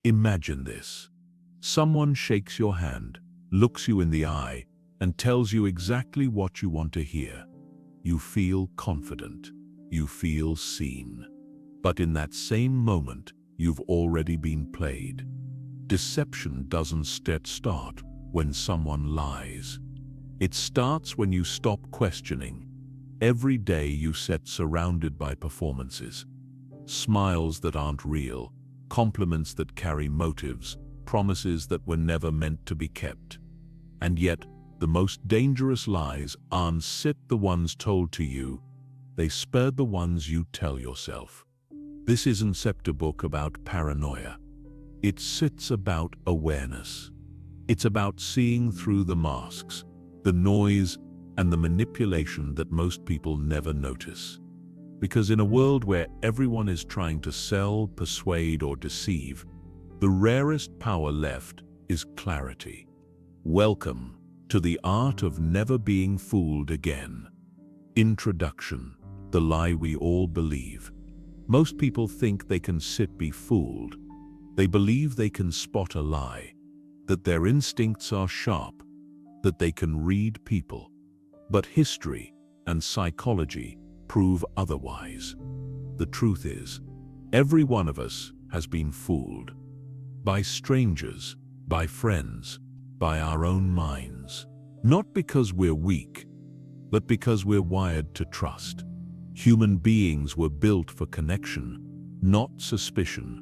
Imagine this. Someone shakes your hand, looks you in the eye, and tells you exactly what you want to hear. You feel confident. You feel seen. But in that same moment, you've already been played. Deception doesn't start when someone lies. It starts when you stop questioning. Every day you sit surrounded by performances. Smiles that aren't real, compliments that carry motives, promises that were never meant to be kept. And yet, the most dangerous lies aren't the ones told to you, they spared the ones you tell yourself. This isn't a book about paranoia. It's about awareness. It's about seeing through the masks, the noise, and the manipulation that most people never notice. Because in a world where everyone is trying to sell, persuade, or deceive, the rarest power left is clarity. Welcome to the art of never being fooled again. Introduction: the lie we all believe. Most people think they can be fooled. They believe they can spot a lie, that their instincts are sharp, that they can read people. But history and psychology prove otherwise. The truth is, every one of us has been fooled. By strangers, by friends, by our own minds. Not because we're weak, but because we're wired to trust. Human beings were built for connection, not suspicion.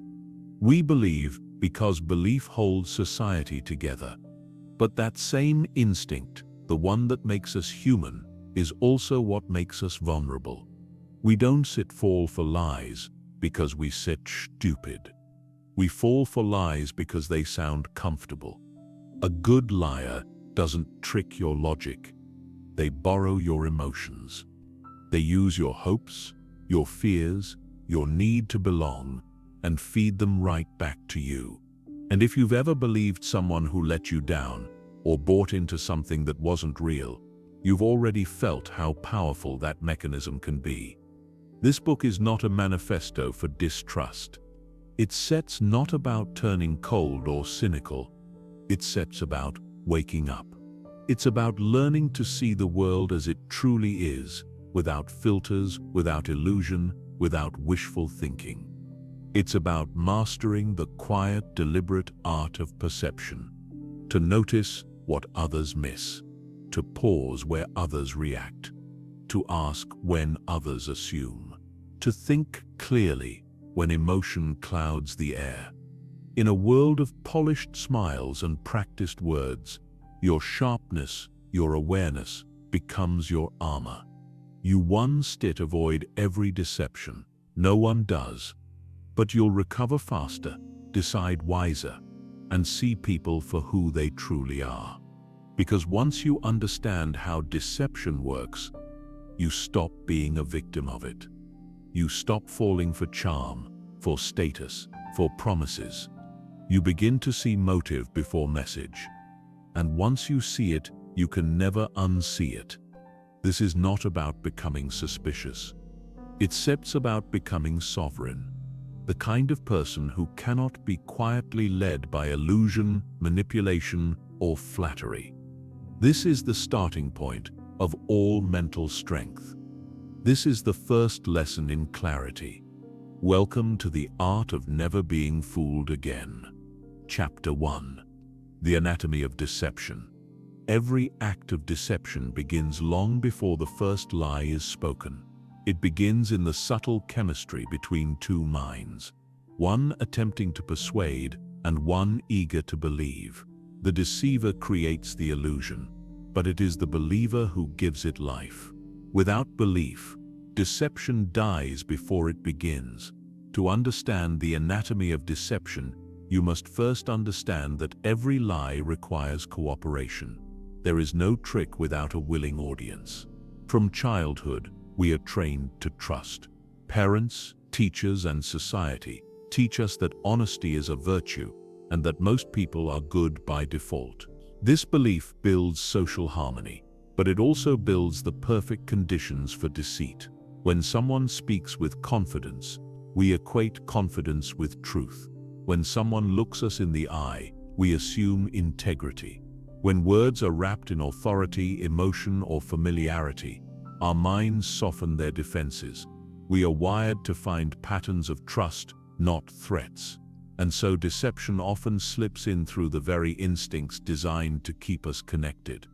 We believe because belief holds society together. But that same instinct, the one that makes us human, is also what makes us vulnerable. We don't fall for lies because we stupid. We fall for lies because they sound comfortable. A good liar doesn't trick your logic. They borrow your emotions. They use your hopes, your fears, your need to belong, and feed them right back to you. And if you've ever believed someone who let you down, or bought into something that wasn't real, you've already felt how powerful that mechanism can be. This book is not a manifesto for distrust. It's not about turning cold or cynical. It's about waking up. It's about learning to see the world as it truly is, without filters, without illusion, without wishful thinking. It's about mastering the quiet, deliberate art of perception. To notice what others miss. To pause where others react. To ask when others assume. To think clearly when emotion clouds the air. In a world of polished smiles and practiced words, your sharpness, your awareness, becomes your armor. You avoid every deception. No one does. But you'll recover faster, decide wiser, and see people for who they truly are. Because once you understand how deception works, you stop being a victim of it. You stop falling for charm, for status, for promises. You begin to see motive before message. And once you see it, you can never unsee it. This is not about becoming suspicious. It's about becoming sovereign. The kind of person who cannot be quietly led by illusion, manipulation, or flattery. This is the starting point of all mental strength. This is the first lesson in clarity. Welcome to the art of never being fooled again. Chapter 1. The Anatomy of Deception. Every act of deception begins long before the first lie is spoken. It begins in the subtle chemistry between two minds, one attempting to persuade and one eager to believe. The deceiver creates the illusion, but it is the believer who gives it life. Without belief, deception dies before it begins. To understand the anatomy of deception, you must first understand that every lie requires cooperation. There is no trick without a willing audience. From childhood, we are trained to trust. Parents, teachers, and society teach us that honesty is a virtue and that most people are good by default. This belief builds social harmony, but it also builds the perfect conditions for deceit. When someone speaks with confidence, we equate confidence with truth. When someone looks us in the eye, we assume integrity. When words are wrapped in authority, emotion, or familiarity, our minds soften their defenses. We are wired to find patterns of trust, not threats. And so deception often slips in through the very instincts designed to keep us connected.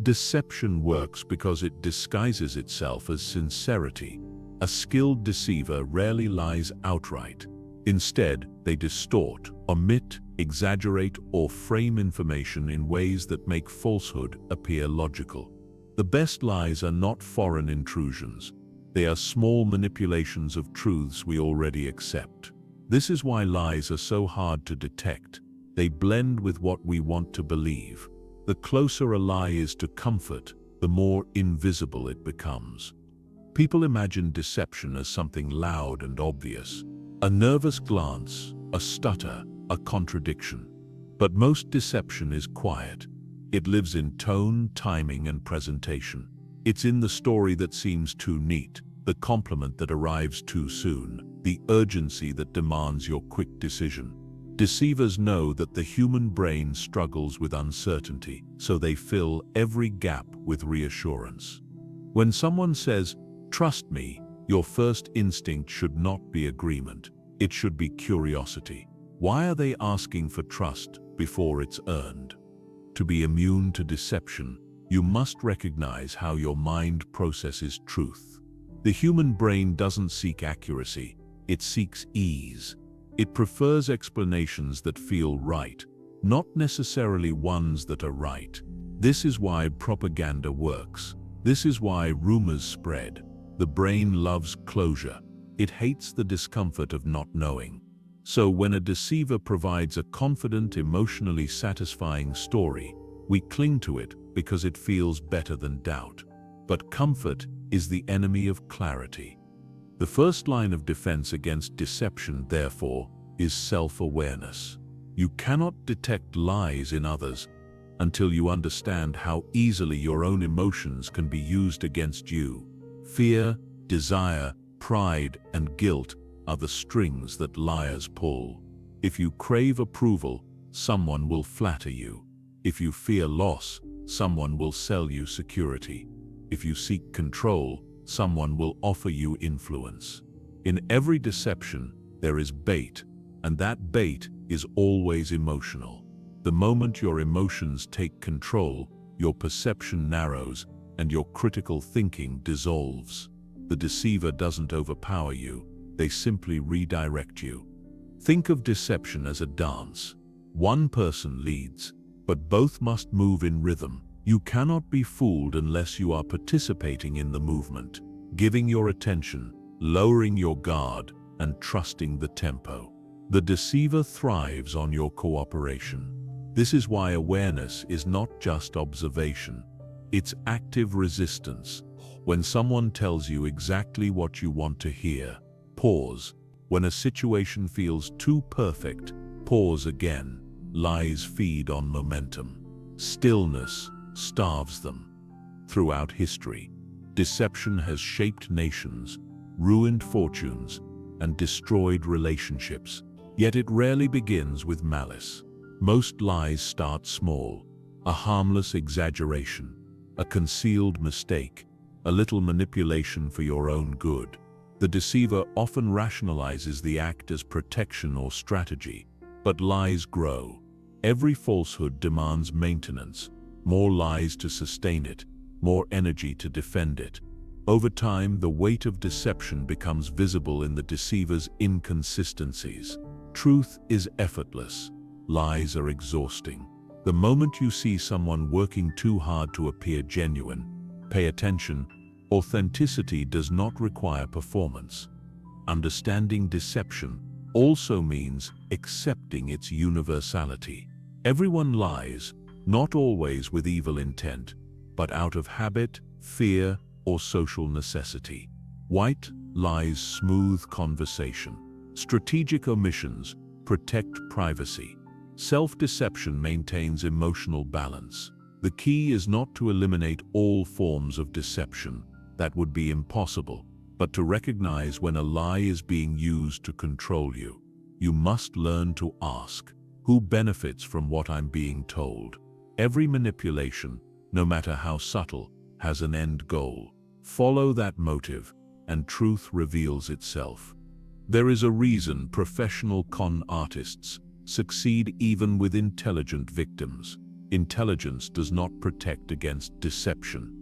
Deception works because it disguises itself as sincerity. A skilled deceiver rarely lies outright. Instead, they distort, omit, exaggerate, or frame information in ways that make falsehood appear logical. The best lies are not foreign intrusions. They are small manipulations of truths we already accept. This is why lies are so hard to detect. They blend with what we want to believe. The closer a lie is to comfort, the more invisible it becomes. People imagine deception as something loud and obvious. A nervous glance, a stutter, a contradiction. But most deception is quiet. It lives in tone, timing, and presentation. It's in the story that seems too neat, the compliment that arrives too soon, the urgency that demands your quick decision. Deceivers know that the human brain struggles with uncertainty, so they fill every gap with reassurance. When someone says, "Trust me," your first instinct should not be agreement. It should be curiosity. Why are they asking for trust before it's earned? To be immune to deception, you must recognize how your mind processes truth. The human brain doesn't seek accuracy, it seeks ease. It prefers explanations that feel right, not necessarily ones that are right. This is why propaganda works. This is why rumors spread. The brain loves closure. It hates the discomfort of not knowing. So when a deceiver provides a confident, emotionally satisfying story, we cling to it because it feels better than doubt. But comfort is the enemy of clarity. The first line of defense against deception, therefore, is self-awareness. You cannot detect lies in others until you understand how easily your own emotions can be used against you. Fear, desire, pride, and guilt are the strings that liars pull. If you crave approval, someone will flatter you. If you fear loss, someone will sell you security. If you seek control, someone will offer you influence. In every deception, there is bait, and that bait is always emotional. The moment your emotions take control, your perception narrows, and your critical thinking dissolves. The deceiver doesn't overpower you, they simply redirect you. Think of deception as a dance. One person leads, but both must move in rhythm. You cannot be fooled unless you are participating in the movement, giving your attention, lowering your guard, and trusting the tempo. The deceiver thrives on your cooperation. This is why awareness is not just observation. It's active resistance. When someone tells you exactly what you want to hear, pause. When a situation feels too perfect, pause again. Lies feed on momentum. Stillness starves them. Throughout history, deception has shaped nations, ruined fortunes, and destroyed relationships. Yet it rarely begins with malice. Most lies start small, a harmless exaggeration, a concealed mistake, a little manipulation for your own good. The deceiver often rationalizes the act as protection or strategy, but lies grow. Every falsehood demands maintenance, more lies to sustain it, more energy to defend it. Over time, the weight of deception becomes visible in the deceiver's inconsistencies. Truth is effortless. Lies are exhausting. The moment you see someone working too hard to appear genuine, pay attention. Authenticity does not require performance. Understanding deception also means accepting its universality. Everyone lies, not always with evil intent, but out of habit, fear, or social necessity. White lies smooth conversation. Strategic omissions protect privacy. Self-deception maintains emotional balance. The key is not to eliminate all forms of deception. That would be impossible, but to recognize when a lie is being used to control you. you must learn to ask, who benefits from what I'm being told? Every manipulation, no matter how subtle, has an end goal. Follow that motive, and truth reveals itself. There is a reason professional con artists succeed even with intelligent victims. Intelligence does not protect against deception.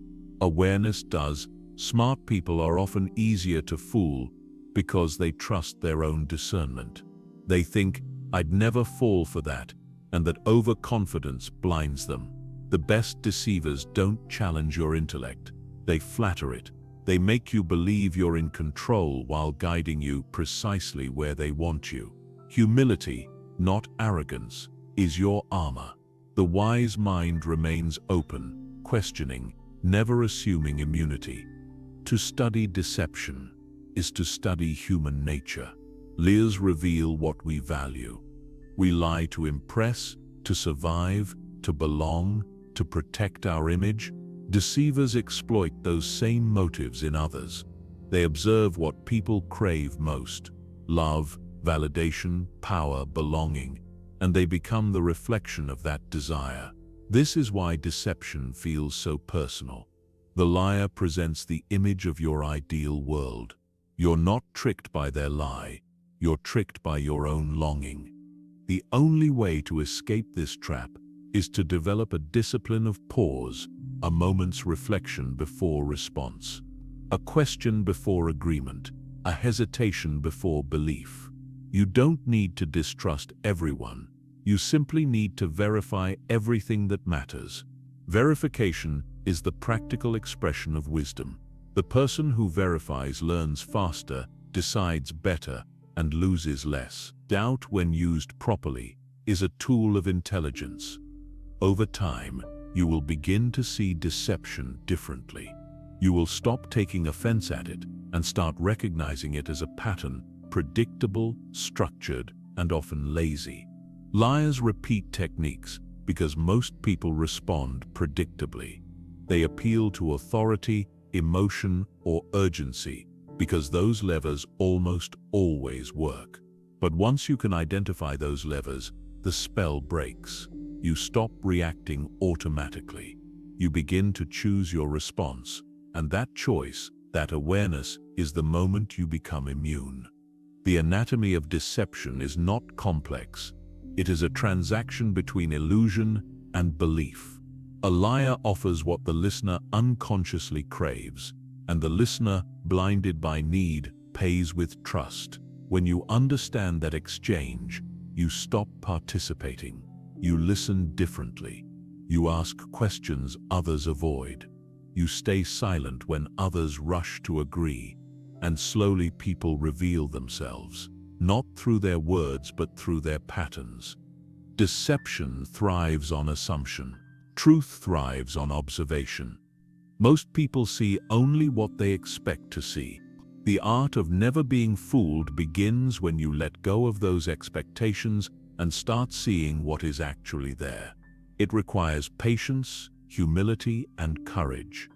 Awareness does. Smart people are often easier to fool because they trust their own discernment. They think, "I'd never fall for that," and that overconfidence blinds them. The best deceivers don't challenge your intellect. They flatter it. They make you believe you're in control while guiding you precisely where they want you. Humility, not arrogance, is your armor. The wise mind remains open, questioning, never assuming immunity. To study deception is to study human nature. Lies reveal what we value. We lie to impress, to survive, to belong, to protect our image. Deceivers exploit those same motives in others. They observe what people crave most: love, validation, power, belonging, and they become the reflection of that desire. This is why deception feels so personal. The liar presents the image of your ideal world. You're not tricked by their lie. You're tricked by your own longing. The only way to escape this trap is to develop a discipline of pause, a moment's reflection before response, a question before agreement, a hesitation before belief. You don't need to distrust everyone. You simply need to verify everything that matters. Verification is the practical expression of wisdom. The person who verifies learns faster, decides better, and loses less. Doubt, when used properly, is a tool of intelligence. Over time, you will begin to see deception differently. You will stop taking offense at it and start recognizing it as a pattern, predictable, structured, and often lazy. Liars repeat techniques because most people respond predictably. They appeal to authority, emotion, or urgency because those levers almost always work. But once you can identify those levers, the spell breaks. You stop reacting automatically. You begin to choose your response, and that choice, that awareness, is the moment you become immune. The anatomy of deception is not complex. It is a transaction between illusion and belief. A liar offers what the listener unconsciously craves, and the listener, blinded by need, pays with trust. When you understand that exchange, you stop participating. You listen differently. You ask questions others avoid. You stay silent when others rush to agree. And slowly people reveal themselves, not through their words but through their patterns. Deception thrives on assumption. Truth thrives on observation. Most people see only what they expect to see. The art of never being fooled begins when you let go of those expectations and start seeing what is actually there. It requires patience, humility, and courage.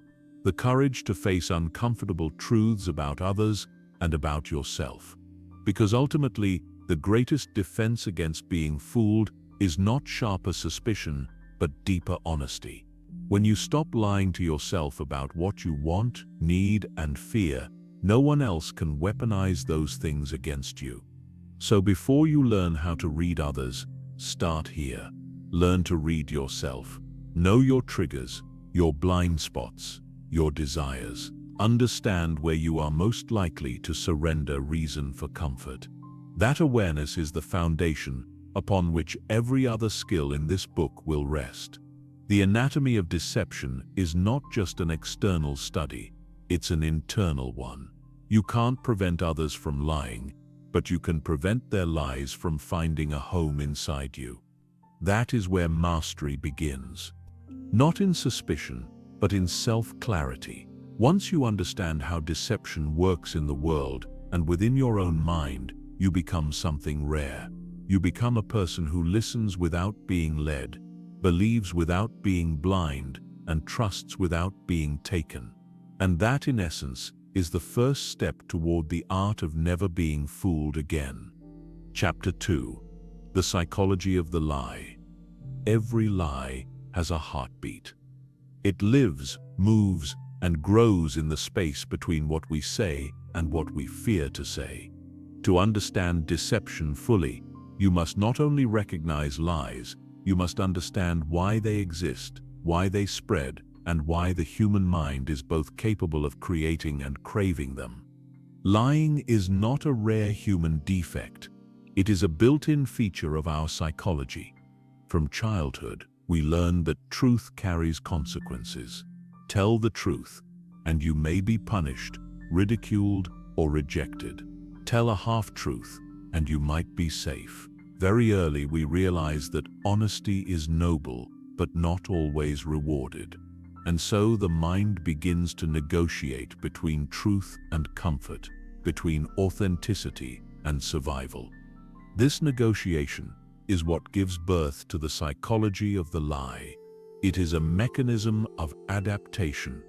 The courage to face uncomfortable truths about others and about yourself. Because ultimately, the greatest defense against being fooled is not sharper suspicion, but deeper honesty. When you stop lying to yourself about what you want, need, and fear, no one else can weaponize those things against you. So before you learn how to read others, start here. Learn to read yourself. Know your triggers, your blind spots, your desires. Understand where you are most likely to surrender reason for comfort. That awareness is the foundation upon which every other skill in this book will rest. The anatomy of deception is not just an external study, it's an internal one. You can't prevent others from lying, but you can prevent their lies from finding a home inside you. That is where mastery begins. Not in suspicion, but in self-clarity. Once you understand how deception works in the world and within your own mind, you become something rare. You become a person who listens without being led, believes without being blind, and trusts without being taken. And that, in essence, is the first step toward the art of never being fooled again. Chapter 2. The Psychology of the Lie. Every lie has a heartbeat. It lives, moves, and grows in the space between what we say and what we fear to say. To understand deception fully, you must not only recognize lies, you must understand why they exist, why they spread, and why the human mind is both capable of creating and craving them. Lying is not a rare human defect. It is a built-in feature of our psychology. From childhood, we learn that truth carries consequences. Tell the truth, and you may be punished, ridiculed, or rejected. Tell a half-truth, and you might be safe. Very early we realize that honesty is noble, but not always rewarded. And so the mind begins to negotiate between truth and comfort, between authenticity and survival. This negotiation is what gives birth to the psychology of the lie. It is a mechanism of adaptation,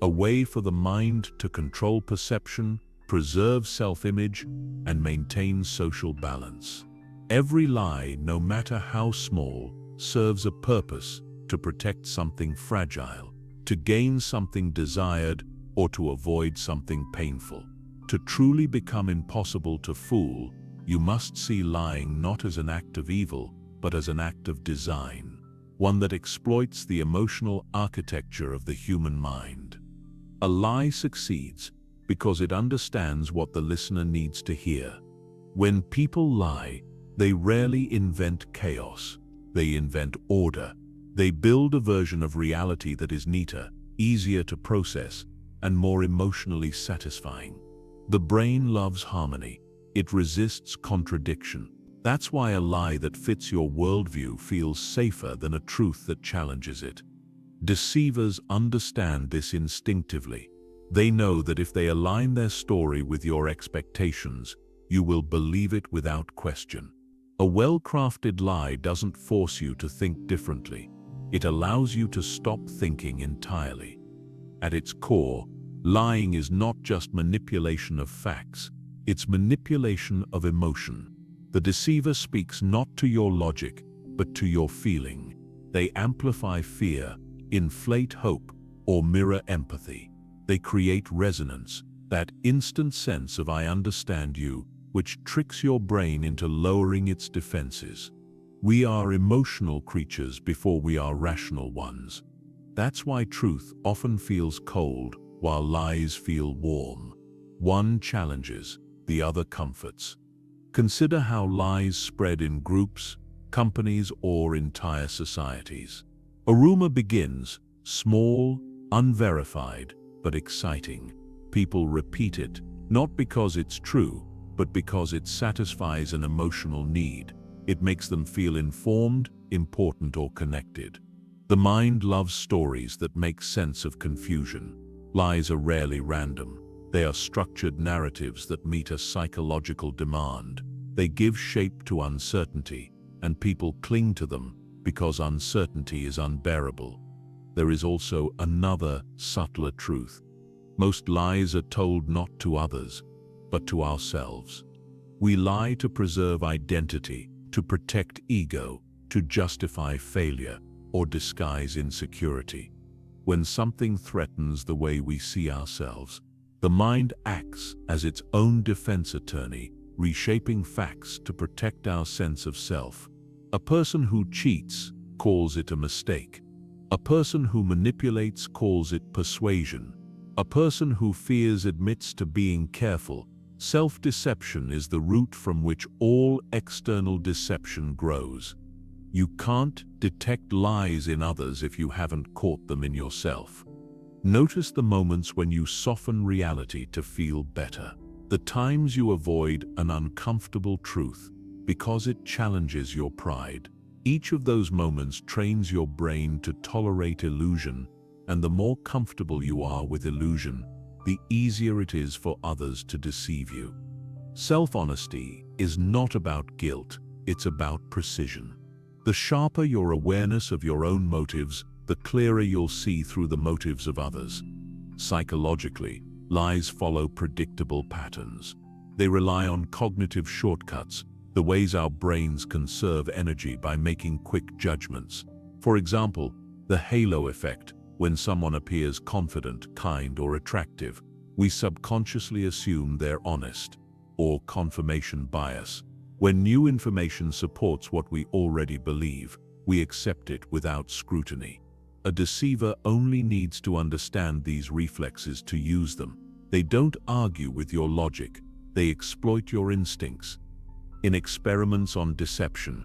a way for the mind to control perception, preserve self-image, and maintain social balance. Every lie, no matter how small, serves a purpose: to protect something fragile, to gain something desired, or to avoid something painful. To truly become impossible to fool, you must see lying not as an act of evil, but as an act of design, one that exploits the emotional architecture of the human mind. A lie succeeds because it understands what the listener needs to hear. When people lie, they rarely invent chaos. They invent order. They build a version of reality that is neater, easier to process, and more emotionally satisfying. The brain loves harmony. It resists contradiction. That's why a lie that fits your worldview feels safer than a truth that challenges it. Deceivers understand this instinctively. They know that if they align their story with your expectations, you will believe it without question. A well-crafted lie doesn't force you to think differently. It allows you to stop thinking entirely. At its core, lying is not just manipulation of facts, it's manipulation of emotion. The deceiver speaks not to your logic, but to your feeling. They amplify fear, inflate hope, or mirror empathy. They create resonance, that instant sense of "I understand you," which tricks your brain into lowering its defenses. We are emotional creatures before we are rational ones. That's why truth often feels cold, while lies feel warm. One challenges, the other comforts. Consider how lies spread in groups, companies, or entire societies. A rumor begins, small, unverified, but exciting. People repeat it, not because it's true, but because it satisfies an emotional need. It makes them feel informed, important, or connected. The mind loves stories that make sense of confusion. Lies are rarely random. They are structured narratives that meet a psychological demand. They give shape to uncertainty, and people cling to them because uncertainty is unbearable. There is also another, subtler truth. Most lies are told not to others, but to ourselves. We lie to preserve identity, to protect ego, to justify failure, or disguise insecurity. When something threatens the way we see ourselves, the mind acts as its own defense attorney, reshaping facts to protect our sense of self. A person who cheats calls it a mistake. A person who manipulates calls it persuasion. A person who fears admits to being careful. Self-deception is the root from which all external deception grows. You can't detect lies in others if you haven't caught them in yourself. Notice the moments when you soften reality to feel better. The times you avoid an uncomfortable truth because it challenges your pride. Each of those moments trains your brain to tolerate illusion, and the more comfortable you are with illusion, the easier it is for others to deceive you. Self-honesty is not about guilt, it's about precision. The sharper your awareness of your own motives, the clearer you'll see through the motives of others. Psychologically, lies follow predictable patterns. They rely on cognitive shortcuts, the ways our brains conserve energy by making quick judgments. For example, the halo effect. When someone appears confident, kind, or attractive, we subconsciously assume they're honest. Or confirmation bias. When new information supports what we already believe, we accept it without scrutiny. A deceiver only needs to understand these reflexes to use them. They don't argue with your logic, they exploit your instincts. In experiments on deception,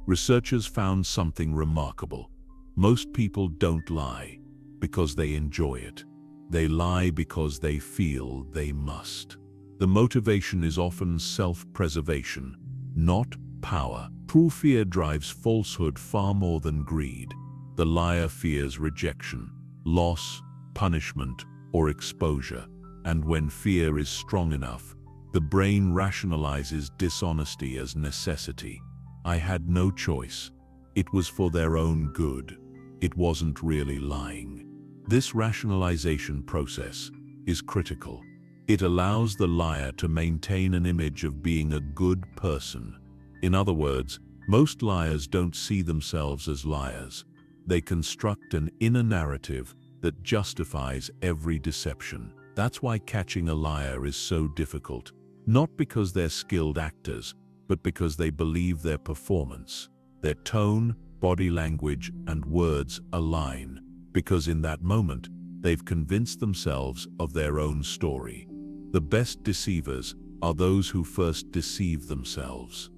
researchers found something remarkable. Most people don't lie because they enjoy it. They lie because they feel they must. The motivation is often self-preservation, not power. True fear drives falsehood far more than greed. The liar fears rejection, loss, punishment, or exposure. And when fear is strong enough, the brain rationalizes dishonesty as necessity. I had no choice. It was for their own good. It wasn't really lying. This rationalization process is critical. It allows the liar to maintain an image of being a good person. In other words, most liars don't see themselves as liars. They construct an inner narrative that justifies every deception. That's why catching a liar is so difficult. Not because they're skilled actors, but because they believe their performance, their tone, body language, and words align. Because in that moment, they've convinced themselves of their own story. The best deceivers are those who first deceive themselves.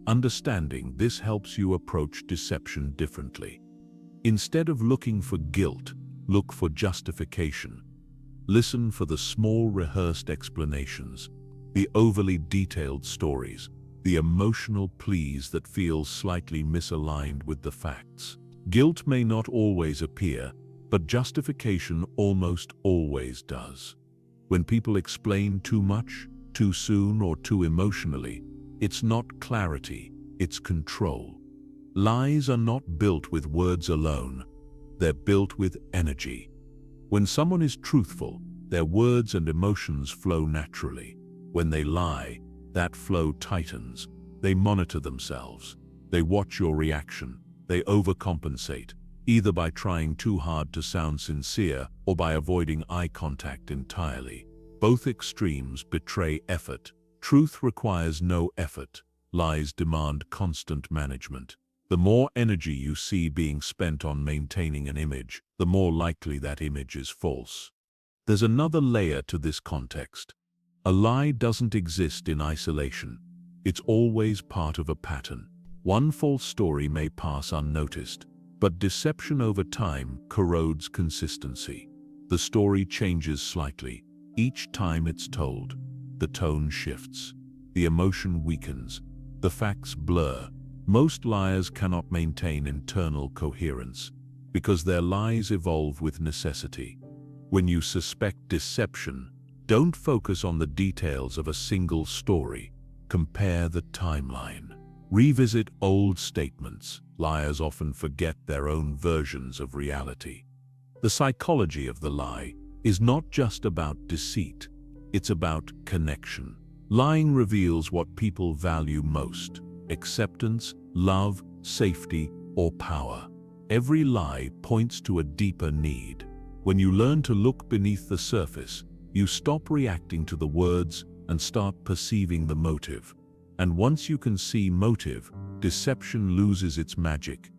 Understanding this helps you approach deception differently. Instead of looking for guilt, look for justification. Listen for the small rehearsed explanations, the overly detailed stories, the emotional pleas that feel slightly misaligned with the facts. Guilt may not always appear, but justification almost always does. When people explain too much, too soon, or too emotionally, it's not clarity, it's control. Lies are not built with words alone, they're built with energy. When someone is truthful, their words and emotions flow naturally. When they lie, that flow tightens. They monitor themselves. They watch your reaction. They overcompensate, either by trying too hard to sound sincere or by avoiding eye contact entirely. Both extremes betray effort. Truth requires no effort. Lies demand constant management. The more energy you see being spent on maintaining an image, the more likely that image is false. There's another layer to this context. A lie doesn't exist in isolation. It's always part of a pattern. One false story may pass unnoticed, but deception over time corrodes consistency. The story changes slightly. Each time it's told, the tone shifts. The emotion weakens. The facts blur. Most liars cannot maintain internal coherence because their lies evolve with necessity. When you suspect deception, don't focus on the details of a single story. Compare the timeline. Revisit old statements. Liars often forget their own versions of reality. The psychology of the lie is not just about deceit, it's about connection. Lying reveals what people value most: acceptance, love, safety, or power. Every lie points to a deeper need. When you learn to look beneath the surface, you stop reacting to the words and start perceiving the motive. And once you can see motive, deception loses its magic.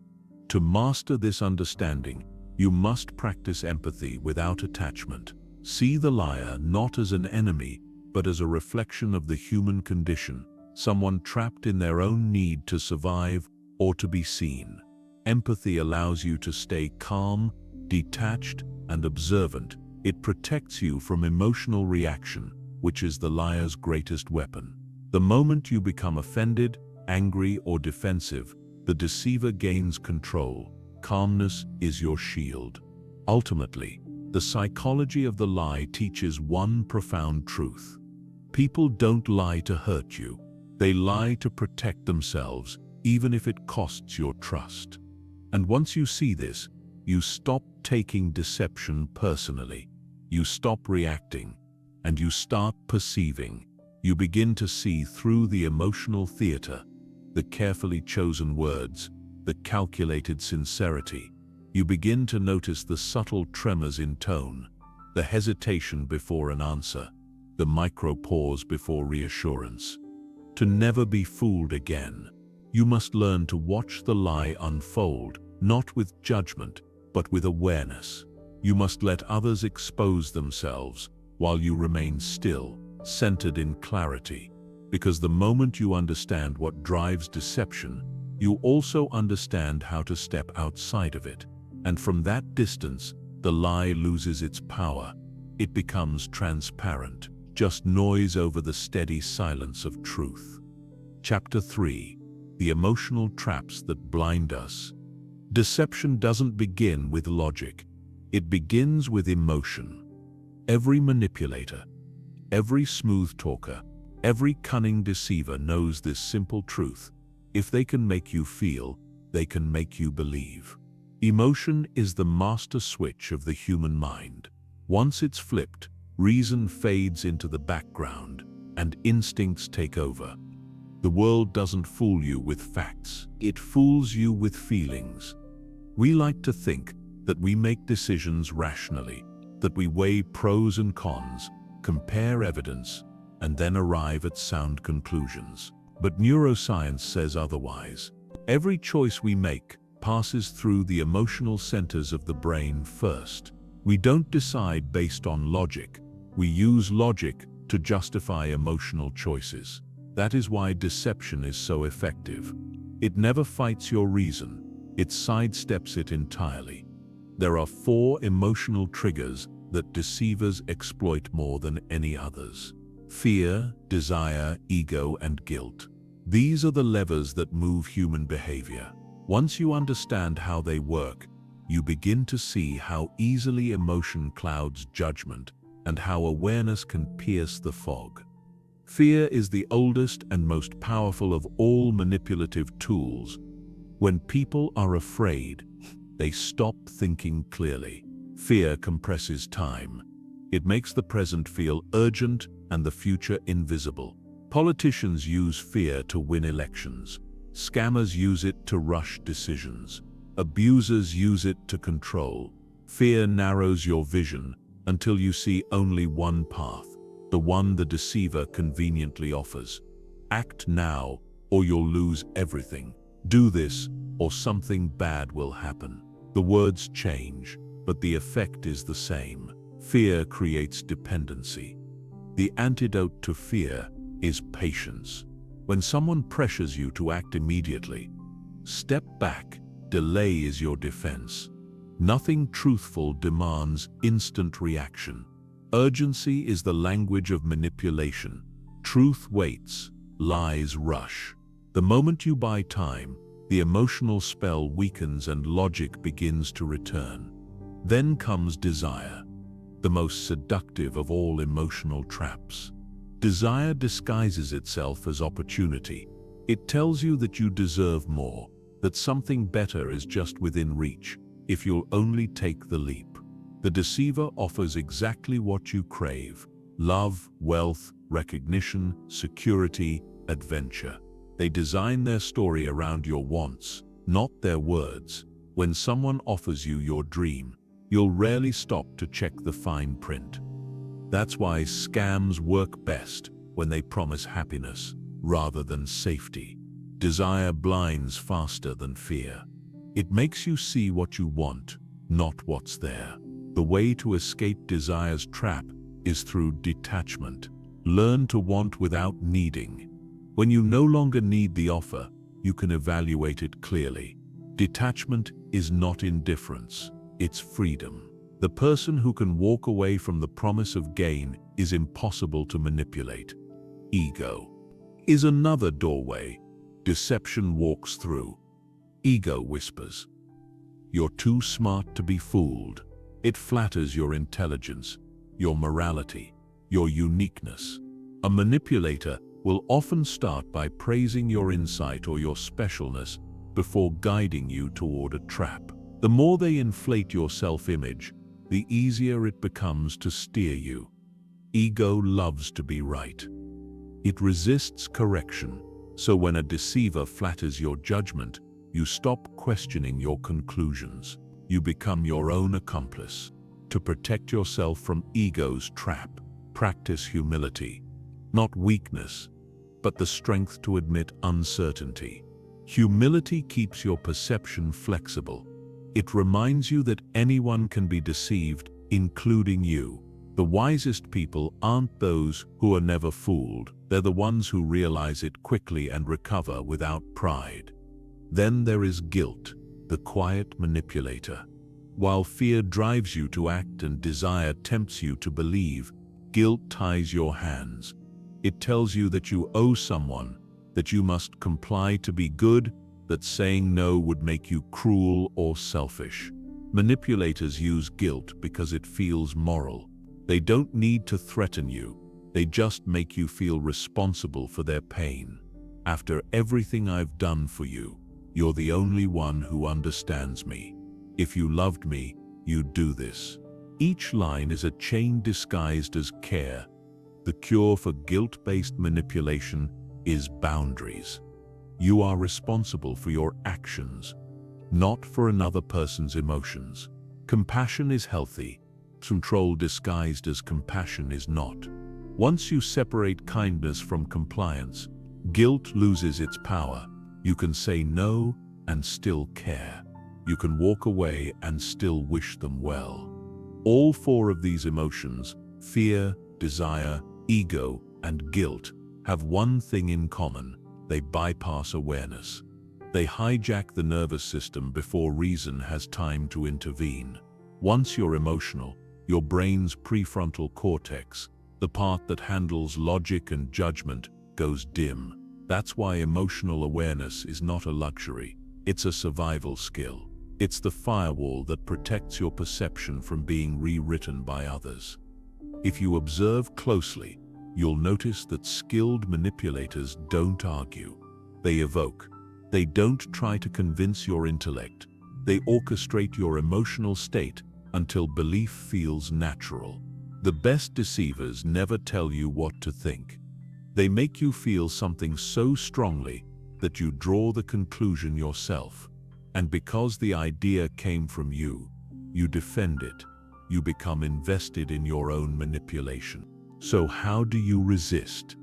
To master this understanding, you must practice empathy without attachment. See the liar not as an enemy, but as a reflection of the human condition, someone trapped in their own need to survive or to be seen. Empathy allows you to stay calm, detached, and observant. It protects you from emotional reaction, which is the liar's greatest weapon. The moment you become offended, angry, or defensive, the deceiver gains control. Calmness is your shield. Ultimately, the psychology of the lie teaches one profound truth. People don't lie to hurt you. They lie to protect themselves, even if it costs your trust. And once you see this, you stop taking deception personally. You stop reacting, and you start perceiving. You begin to see through the emotional theater the carefully chosen words, the calculated sincerity. You begin to notice the subtle tremors in tone, the hesitation before an answer, the micro pause before reassurance. To never be fooled again, you must learn to watch the lie unfold, not with judgment, but with awareness. You must let others expose themselves while you remain still, centered in clarity. Because the moment you understand what drives deception, you also understand how to step outside of it. And from that distance, the lie loses its power. It becomes transparent, just noise over the steady silence of truth. Chapter 3. The emotional traps that blind us. Deception doesn't begin with logic. It begins with emotion. Every manipulator, every smooth talker, every cunning deceiver knows this simple truth. If they can make you feel, they can make you believe. Emotion is the master switch of the human mind. Once it's flipped, reason fades into the background and instincts take over. The world doesn't fool you with facts. It fools you with feelings. We like to think that we make decisions rationally, that we weigh pros and cons, compare evidence, and then arrive at sound conclusions. But neuroscience says otherwise. Every choice we make passes through the emotional centers of the brain first. We don't decide based on logic. We use logic to justify emotional choices. That is why deception is so effective. It never fights your reason. It sidesteps it entirely. There are 4 emotional triggers that deceivers exploit more than any others: fear, desire, ego, and guilt. These are the levers that move human behavior. Once you understand how they work, you begin to see how easily emotion clouds judgment and how awareness can pierce the fog. Fear is the oldest and most powerful of all manipulative tools. When people are afraid, they stop thinking clearly. Fear compresses time. It makes the present feel urgent and the future invisible. Politicians use fear to win elections. Scammers use it to rush decisions. Abusers use it to control. Fear narrows your vision until you see only one path, the one the deceiver conveniently offers. Act now, or you'll lose everything. Do this, or something bad will happen. The words change, but the effect is the same. Fear creates dependency. The antidote to fear is patience. When someone pressures you to act immediately, step back. Delay is your defense. Nothing truthful demands instant reaction. Urgency is the language of manipulation. Truth waits, lies rush. The moment you buy time, the emotional spell weakens and logic begins to return. Then comes desire, the most seductive of all emotional traps. Desire disguises itself as opportunity. It tells you that you deserve more, that something better is just within reach, if you'll only take the leap. The deceiver offers exactly what you crave: love, wealth, recognition, security, adventure. They design their story around your wants, not their words. When someone offers you your dream, you'll rarely stop to check the fine print. That's why scams work best when they promise happiness rather than safety. Desire blinds faster than fear. It makes you see what you want, not what's there. The way to escape desire's trap is through detachment. Learn to want without needing. When you no longer need the offer, you can evaluate it clearly. Detachment is not indifference, it's freedom. The person who can walk away from the promise of gain is impossible to manipulate. Ego is another doorway deception walks through. Ego whispers, "You're too smart to be fooled." It flatters your intelligence, your morality, your uniqueness. A manipulator will often start by praising your insight or your specialness before guiding you toward a trap. The more they inflate your self-image, the easier it becomes to steer you. Ego loves to be right. It resists correction. So when a deceiver flatters your judgment, you stop questioning your conclusions. You become your own accomplice. To protect yourself from ego's trap, practice humility. Not weakness, but the strength to admit uncertainty. Humility keeps your perception flexible. It reminds you that anyone can be deceived, including you. The wisest people aren't those who are never fooled. They're the ones who realize it quickly and recover without pride. Then there is guilt, the quiet manipulator. While fear drives you to act and desire tempts you to believe, guilt ties your hands. It tells you that you owe someone, that you must comply to be good, that saying no would make you cruel or selfish. Manipulators use guilt because it feels moral. They don't need to threaten you. They just make you feel responsible for their pain. After everything I've done for you, you're the only one who understands me. If you loved me, you'd do this. Each line is a chain disguised as care. The cure for guilt-based manipulation is boundaries. You are responsible for your actions, not for another person's emotions. Compassion is healthy. Control disguised as compassion is not. Once you separate kindness from compliance, guilt loses its power. You can say no and still care. You can walk away and still wish them well. All four of these emotions, fear, desire, ego, and guilt, have one thing in common: they bypass awareness. They hijack the nervous system before reason has time to intervene. Once you're emotional, your brain's prefrontal cortex, the part that handles logic and judgment, goes dim. That's why emotional awareness is not a luxury. It's a survival skill. It's the firewall that protects your perception from being rewritten by others. If you observe closely, you'll notice that skilled manipulators don't argue. They evoke. They don't try to convince your intellect. They orchestrate your emotional state until belief feels natural. The best deceivers never tell you what to think. They make you feel something so strongly that you draw the conclusion yourself. And because the idea came from you, you defend it. You become invested in your own manipulation. So how do you resist?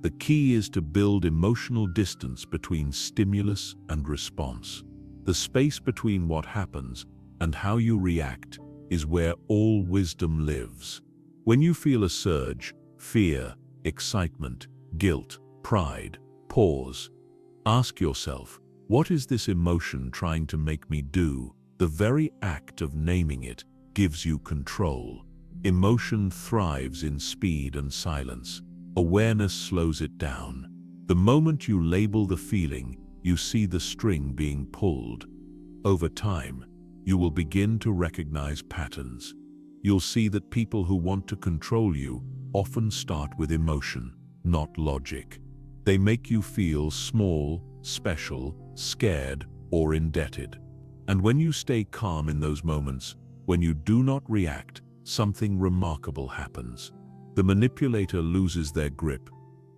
The key is to build emotional distance between stimulus and response. The space between what happens and how you react is where all wisdom lives. When you feel a surge, fear, excitement, guilt, pride, pause. Ask yourself, what is this emotion trying to make me do? The very act of naming it gives you control. Emotion thrives in speed and silence. Awareness slows it down. The moment you label the feeling, you see the string being pulled. Over time, you will begin to recognize patterns. You'll see that people who want to control you often start with emotion, not logic. They make you feel small, special, scared, or indebted. And when you stay calm in those moments, when you do not react, something remarkable happens. The manipulator loses their grip.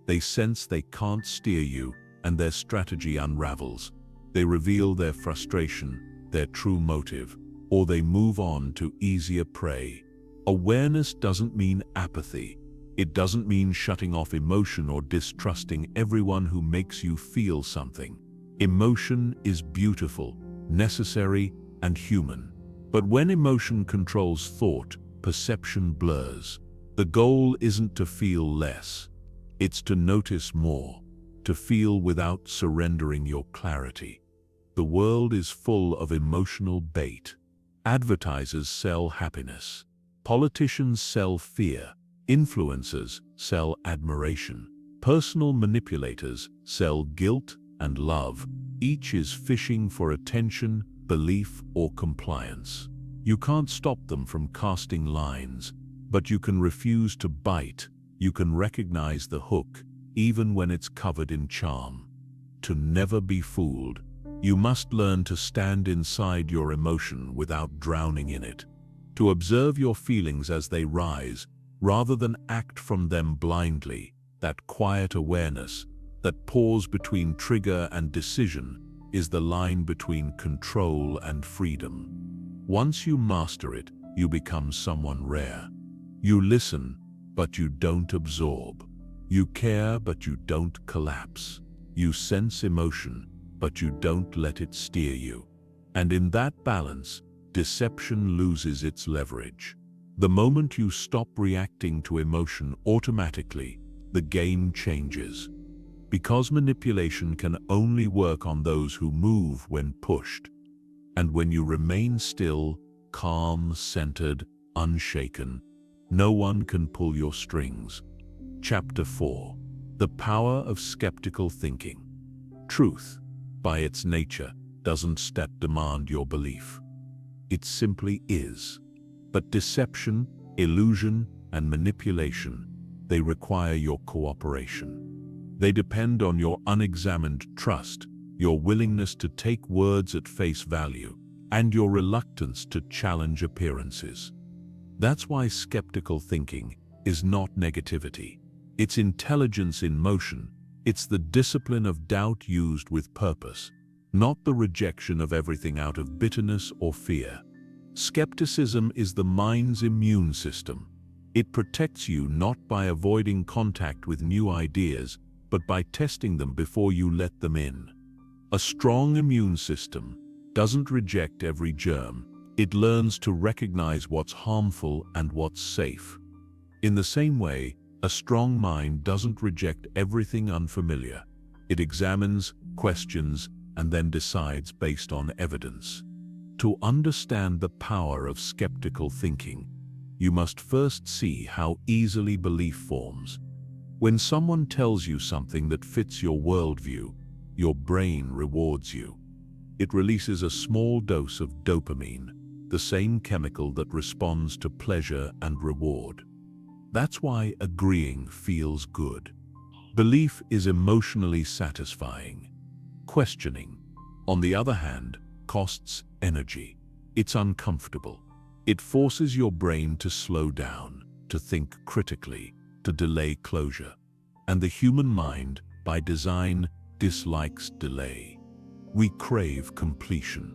They sense they can't steer you, and their strategy unravels. They reveal their frustration, their true motive, or they move on to easier prey. Awareness doesn't mean apathy. It doesn't mean shutting off emotion or distrusting everyone who makes you feel something. Emotion is beautiful, necessary, and human. But when emotion controls thought, perception blurs. The goal isn't to feel less. It's to notice more, to feel without surrendering your clarity. The world is full of emotional bait. Advertisers sell happiness. Politicians sell fear. Influencers sell admiration. Personal manipulators sell guilt and love. Each is fishing for attention, belief, or compliance. You can't stop them from casting lines, but you can refuse to bite. You can recognize the hook, even when it's covered in charm. To never be fooled, you must learn to stand inside your emotion without drowning in it. To observe your feelings as they rise, rather than act from them blindly. That quiet awareness That pause between trigger and decision is the line between control and freedom. Once you master it, you become someone rare. You listen, but you don't absorb. You care, but you don't collapse. You sense emotion, but you don't let it steer you. And in that balance, deception loses its leverage. The moment you stop reacting to emotion automatically, the game changes. Because manipulation can only work on those who move when pushed. And when you remain still, calm, centered, unshaken, no one can pull your strings. Chapter 4. The Power of Skeptical Thinking. Truth, by its nature, doesn't demand your belief. It simply is. But deception, illusion, and manipulation, they require your cooperation. They depend on your unexamined trust, your willingness to take words at face value, and your reluctance to challenge appearances. That's why skeptical thinking is not negativity. It's intelligence in motion. It's the discipline of doubt used with purpose, not the rejection of everything out of bitterness or fear. Skepticism is the mind's immune system. It protects you not by avoiding contact with new ideas, but by testing them before you let them in. A strong immune system doesn't reject every germ. It learns to recognize what's harmful and what's safe. In the same way, a strong mind doesn't reject everything unfamiliar. It examines, questions, and then decides based on evidence. To understand the power of skeptical thinking, you must first see how easily belief forms. When someone tells you something that fits your worldview, your brain rewards you. It releases a small dose of dopamine, the same chemical that responds to pleasure and reward. That's why agreeing feels good. Belief is emotionally satisfying. Questioning, on the other hand, costs energy. It's uncomfortable. It forces your brain to slow down, to think critically, to delay closure. And the human mind, by design, dislikes delay. We crave completion.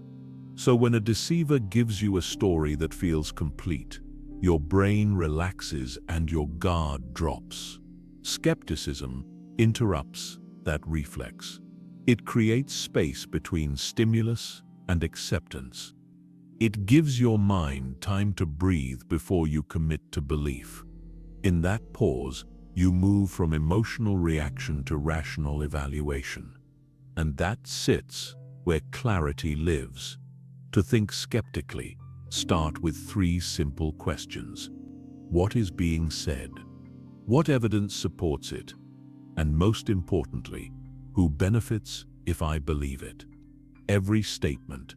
So when a deceiver gives you a story that feels complete, your brain relaxes and your guard drops. Skepticism interrupts that reflex. It creates space between stimulus and acceptance. It gives your mind time to breathe before you commit to belief. In that pause, you move from emotional reaction to rational evaluation. And that sits where clarity lives. To think skeptically, start with 3 simple questions. What is being said? What evidence supports it? And most importantly, who benefits if I believe it? Every statement,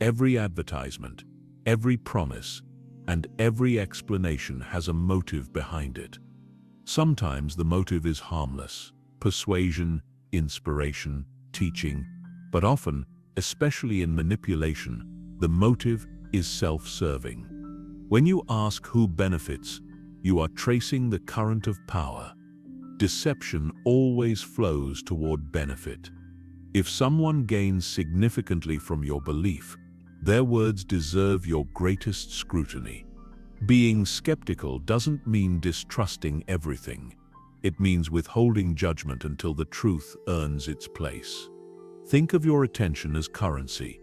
every advertisement, every promise, and every explanation has a motive behind it. Sometimes the motive is harmless, persuasion, inspiration, teaching, but often, especially in manipulation, the motive is self-serving. When you ask who benefits, you are tracing the current of power. Deception always flows toward benefit. If someone gains significantly from your belief, their words deserve your greatest scrutiny. Being skeptical doesn't mean distrusting everything. It means withholding judgment until the truth earns its place. Think of your attention as currency.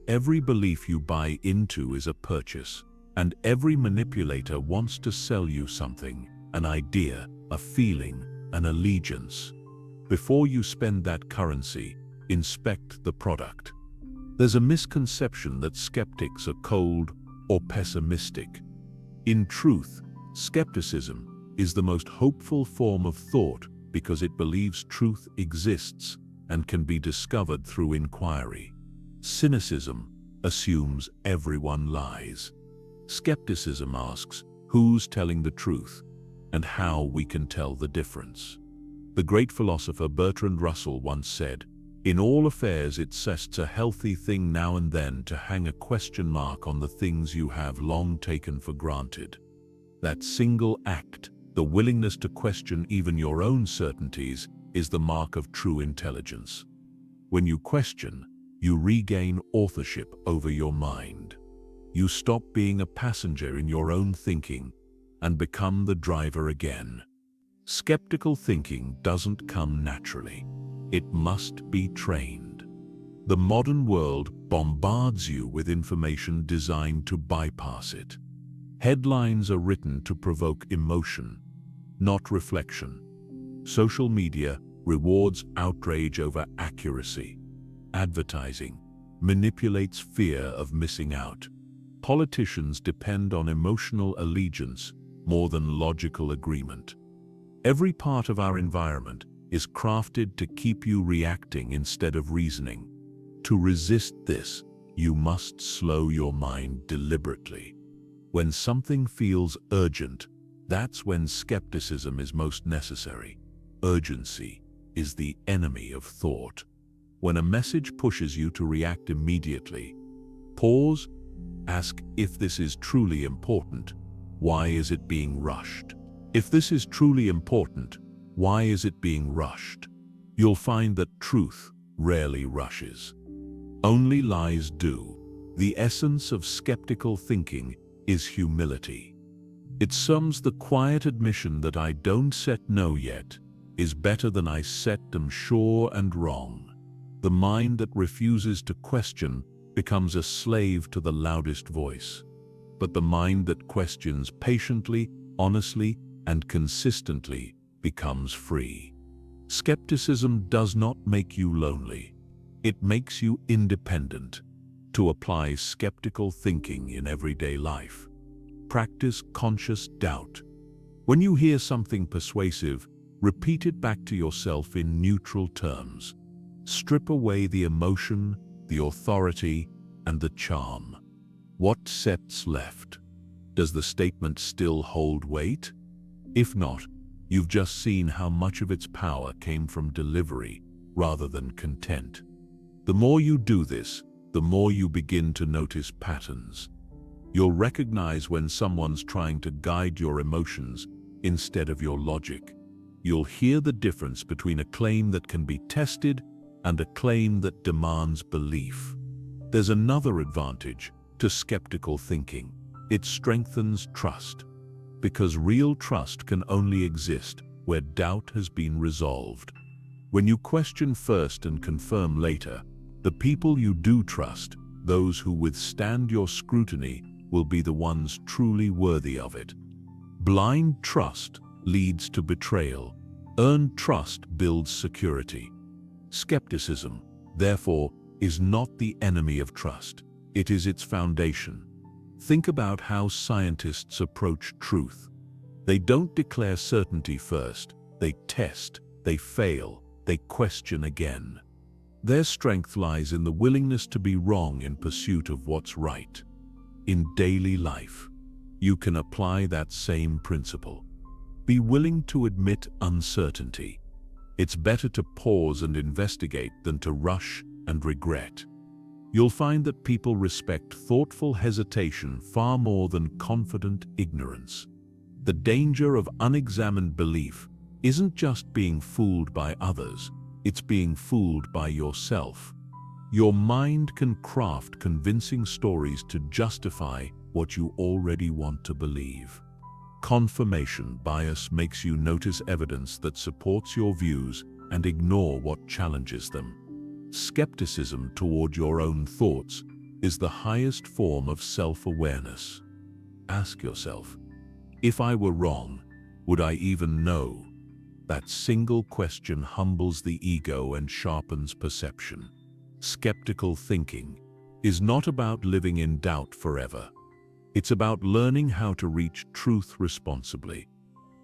Every belief you buy into is a purchase, and every manipulator wants to sell you something, an idea, a feeling, an allegiance. Before you spend that currency, inspect the product. There's a misconception that skeptics are cold or pessimistic. In truth, skepticism is the most hopeful form of thought because it believes truth exists and can be discovered through inquiry. Cynicism assumes everyone lies. Skepticism asks who's telling the truth and how we can tell the difference. The great philosopher Bertrand Russell once said, "In all affairs it's just a healthy thing now and then to hang a question mark on the things you have long taken for granted." That single act, the willingness to question even your own certainties, is the mark of true intelligence. When you question, you regain authorship over your mind. You stop being a passenger in your own thinking and become the driver again. Skeptical thinking doesn't come naturally. It must be trained. The modern world bombards you with information designed to bypass it. Headlines are written to provoke emotion, not reflection. Social media rewards outrage over accuracy. Advertising manipulates fear of missing out. Politicians depend on emotional allegiance more than logical agreement. Every part of our environment is crafted to keep you reacting instead of reasoning. To resist this, you must slow your mind deliberately. When something feels urgent, that's when skepticism is most necessary. Urgency is the enemy of thought. When a message pushes you to react immediately, pause, ask if this is truly important. Why is it being rushed? If this is truly important, why is it being rushed? You'll find that truth rarely rushes. Only lies do. The essence of skeptical thinking is humility. It sums the quiet admission that I don't set no yet is better than I set them sure and wrong. The mind that refuses to question becomes a slave to the loudest voice. But the mind that questions patiently, honestly, and consistently becomes free. Skepticism does not make you lonely. It makes you independent. To apply skeptical thinking in everyday life, practice conscious doubt. When you hear something persuasive, repeat it back to yourself in neutral terms. Strip away the emotion, the authority, and the charm. What sets left? Does the statement still hold weight? If not, you've just seen how much of its power came from delivery rather than content. The more you do this, the more you begin to notice patterns. You'll recognize when someone's trying to guide your emotions instead of your logic. You'll hear the difference between a claim that can be tested and a claim that demands belief. There's another advantage to skeptical thinking. It strengthens trust. Because real trust can only exist where doubt has been resolved. When you question first and confirm later, the people you do trust, those who withstand your scrutiny, will be the ones truly worthy of it. Blind trust leads to betrayal. Earned trust builds security. Skepticism, therefore, is not the enemy of trust. It is its foundation. Think about how scientists approach truth. They don't declare certainty first. They test, they fail, they question again. Their strength lies in the willingness to be wrong in pursuit of what's right. In daily life, you can apply that same principle. Be willing to admit uncertainty. It's better to pause and investigate than to rush and regret. You'll find that people respect thoughtful hesitation far more than confident ignorance. The danger of unexamined belief isn't just being fooled by others, it's being fooled by yourself. Your mind can craft convincing stories to justify what you already want to believe. Confirmation bias makes you notice evidence that supports your views and ignore what challenges them. Skepticism toward your own thoughts is the highest form of self-awareness. Ask yourself, if I were wrong, would I even know? That single question humbles the ego and sharpens perception. Skeptical thinking is not about living in doubt forever. It's about learning how to reach truth responsibly.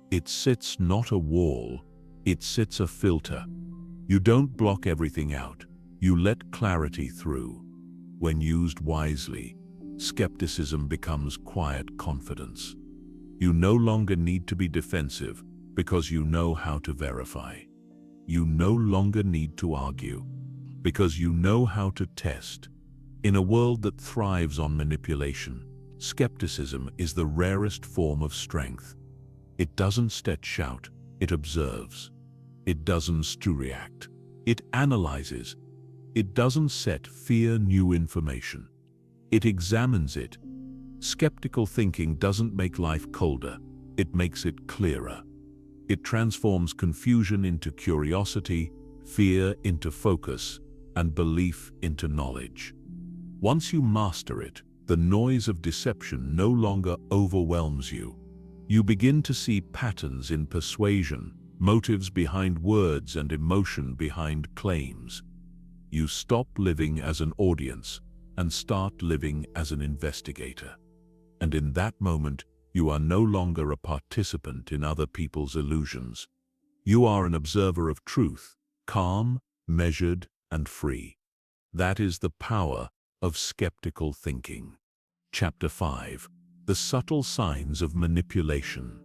It sits not a wall, it sits a filter. You don't block everything out. You let clarity through. When used wisely, skepticism becomes quiet confidence. You no longer need to be defensive because you know how to verify. You no longer need to argue because you know how to test. In a world that thrives on manipulation, skepticism is the rarest form of strength. It doesn't shout, it observes. It doesn't react. It analyzes. It doesn't fear new information. It examines it. Skeptical thinking doesn't make life colder. It makes it clearer. It transforms confusion into curiosity, fear into focus, and belief into knowledge. Once you master it, the noise of deception no longer overwhelms you. You begin to see patterns in persuasion, motives behind words, and emotion behind claims. You stop living as an audience and start living as an investigator. And in that moment, you are no longer a participant in other people's illusions. You are an observer of truth, calm, measured, and free. That is the power of skeptical thinking. Chapter 5. The subtle signs of manipulation.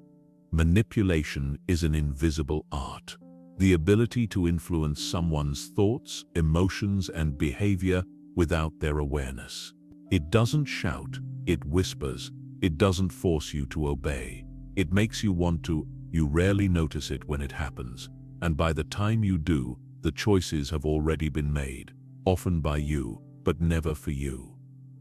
Manipulation is an invisible art. The ability to influence someone's thoughts, emotions, and behavior without their awareness. It doesn't shout, it whispers. It doesn't force you to obey. It makes you want to. You rarely notice it when it happens. And by the time you do, the choices have already been made, often by you, but never for you.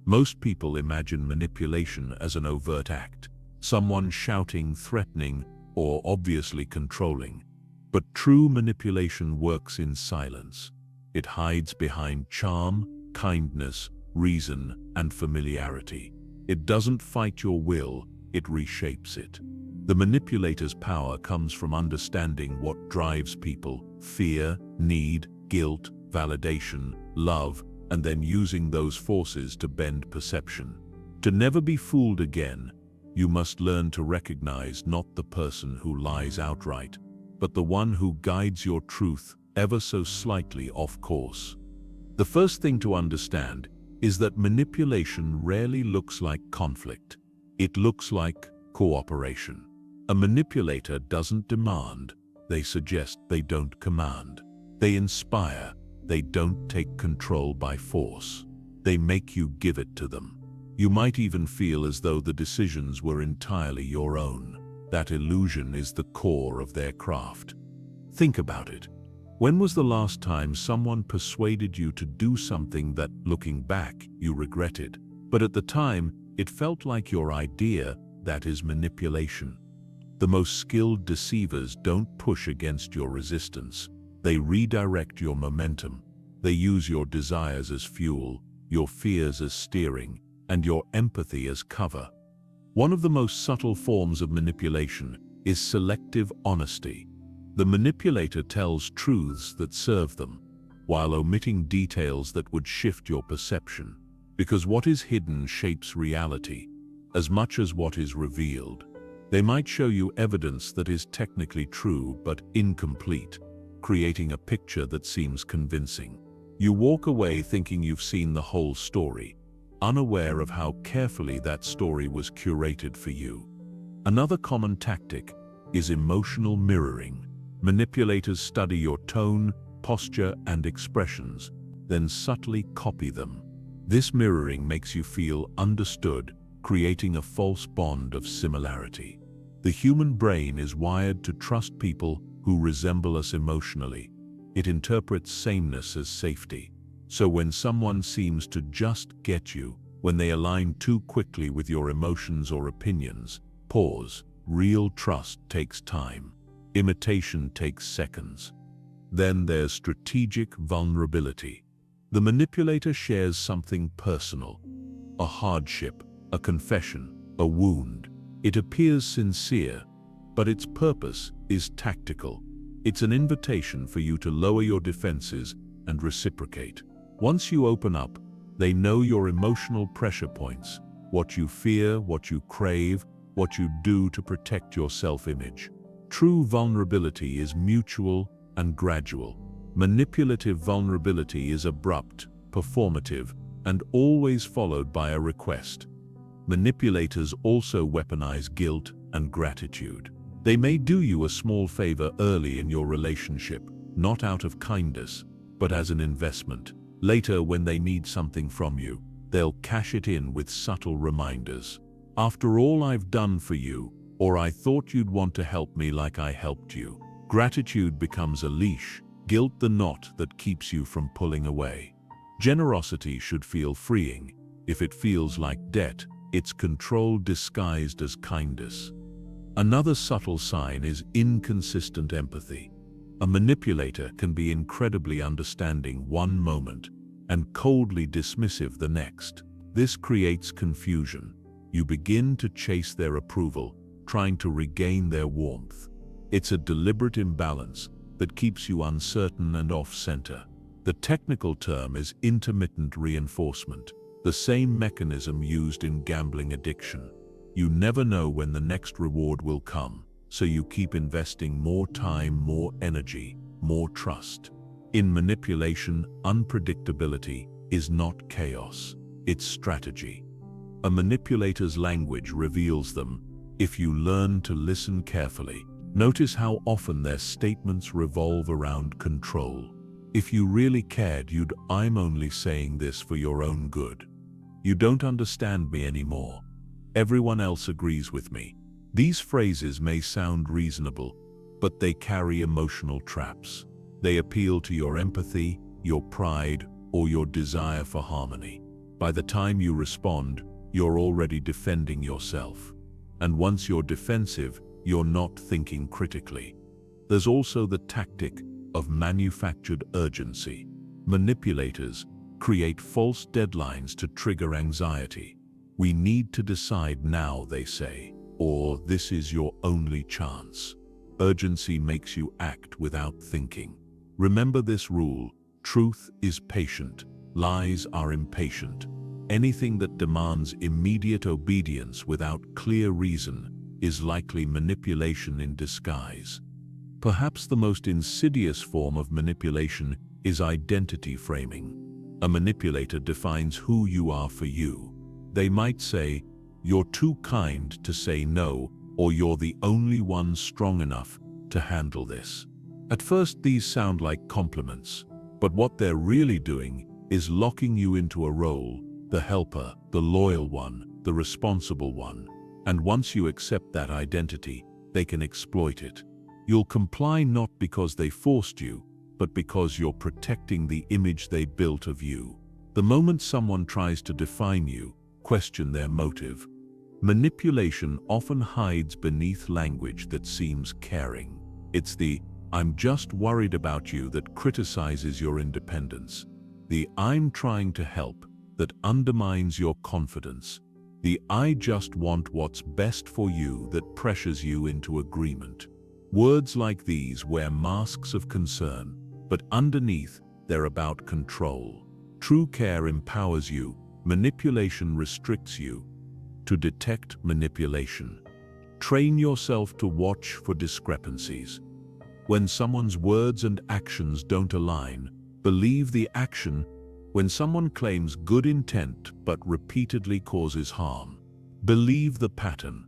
Most people imagine manipulation as an overt act, someone shouting, threatening, or obviously controlling. But true manipulation works in silence. It hides behind charm, kindness, reason, and familiarity. It doesn't fight your will, it reshapes it. The manipulator's power comes from understanding what drives people: fear, need, guilt, validation, love, and then using those forces to bend perception. To never be fooled again, you must learn to recognize not the person who lies outright, but the one who guides your truth ever so slightly off course. The first thing to understand is that manipulation rarely looks like conflict. It looks like cooperation. A manipulator doesn't demand, they suggest, they don't command. They inspire, they don't take control by force. They make you give it to them. You might even feel as though the decisions were entirely your own. That illusion is the core of their craft. Think about it. When was the last time someone persuaded you to do something that, looking back, you regretted? But at the time, it felt like your idea. That is manipulation. The most skilled deceivers don't push against your resistance. They redirect your momentum. They use your desires as fuel, your fears as steering, and your empathy as cover. One of the most subtle forms of manipulation is selective honesty. The manipulator tells truths that serve them, while omitting details that would shift your perception. Because what is hidden shapes reality, as much as what is revealed. They might show you evidence that is technically true but incomplete, creating a picture that seems convincing. You walk away thinking you've seen the whole story, unaware of how carefully that story was curated for you. Another common tactic is emotional mirroring. Manipulators study your tone, posture, and expressions, then subtly copy them. This mirroring makes you feel understood, creating a false bond of similarity. The human brain is wired to trust people who resemble us emotionally. It interprets sameness as safety. So when someone seems to just get you, when they align too quickly with your emotions or opinions, pause. Real trust takes time. Imitation takes seconds. Then there's strategic vulnerability. The manipulator shares something personal, a hardship, a confession, a wound. It appears sincere, but its purpose is tactical. It's an invitation for you to lower your defenses and reciprocate. Once you open up, they know your emotional pressure points, what you fear, what you crave, what you do to protect your self-image. True vulnerability is mutual and gradual. Manipulative vulnerability is abrupt, performative, and always followed by a request. Manipulators also weaponize guilt and gratitude. They may do you a small favor early in your relationship, not out of kindness, but as an investment. Later, when they need something from you, they'll cash it in with subtle reminders. After all I've done for you, or I thought you'd want to help me like I helped you. Gratitude becomes a leash, guilt the knot that keeps you from pulling away. Generosity should feel freeing. If it feels like debt, it's control disguised as kindness. Another subtle sign is inconsistent empathy. A manipulator can be incredibly understanding one moment and coldly dismissive the next. This creates confusion. You begin to chase their approval, trying to regain their warmth. It's a deliberate imbalance that keeps you uncertain and off-center. The technical term is intermittent reinforcement, the same mechanism used in gambling addiction. You never know when the next reward will come, so you keep investing more time, more energy, more trust. In manipulation, unpredictability is not chaos, it's strategy. A manipulator's language reveals them if you learn to listen carefully. Notice how often their statements revolve around control. If you really cared, I'm only saying this for your own good. You don't understand me anymore. Everyone else agrees with me. These phrases may sound reasonable, but they carry emotional traps. They appeal to your empathy, your pride, or your desire for harmony. By the time you respond, you're already defending yourself. And once you're defensive, you're not thinking critically. There's also the tactic of manufactured urgency. Manipulators create false deadlines to trigger anxiety. We need to decide now, they say, or this is your only chance. Urgency makes you act without thinking. Remember this rule: truth is patient, lies are impatient. Anything that demands immediate obedience without clear reason is likely manipulation in disguise. Perhaps the most insidious form of manipulation is identity framing. A manipulator defines who you are for you. They might say, "You're too kind to say no," or "You're the only one strong enough to handle this." At first, these sound like compliments, but what they're really doing is locking you into a role: the helper, the loyal one, the responsible one. And once you accept that identity, they can exploit it. You'll comply not because they forced you, but because you're protecting the image they built of you. The moment someone tries to define you, question their motive. Manipulation often hides beneath language that seems caring. It's the "I'm just worried about you" that criticizes your independence. The "I'm trying to help" that undermines your confidence. The "I just want what's best for you" that pressures you into agreement. Words like these wear masks of concern, but underneath, they're about control. True care empowers you, manipulation restricts you. To detect manipulation, train yourself to watch for discrepancies. When someone's words and actions don't align, believe the action. When someone claims good intent but repeatedly causes harm, believe the pattern.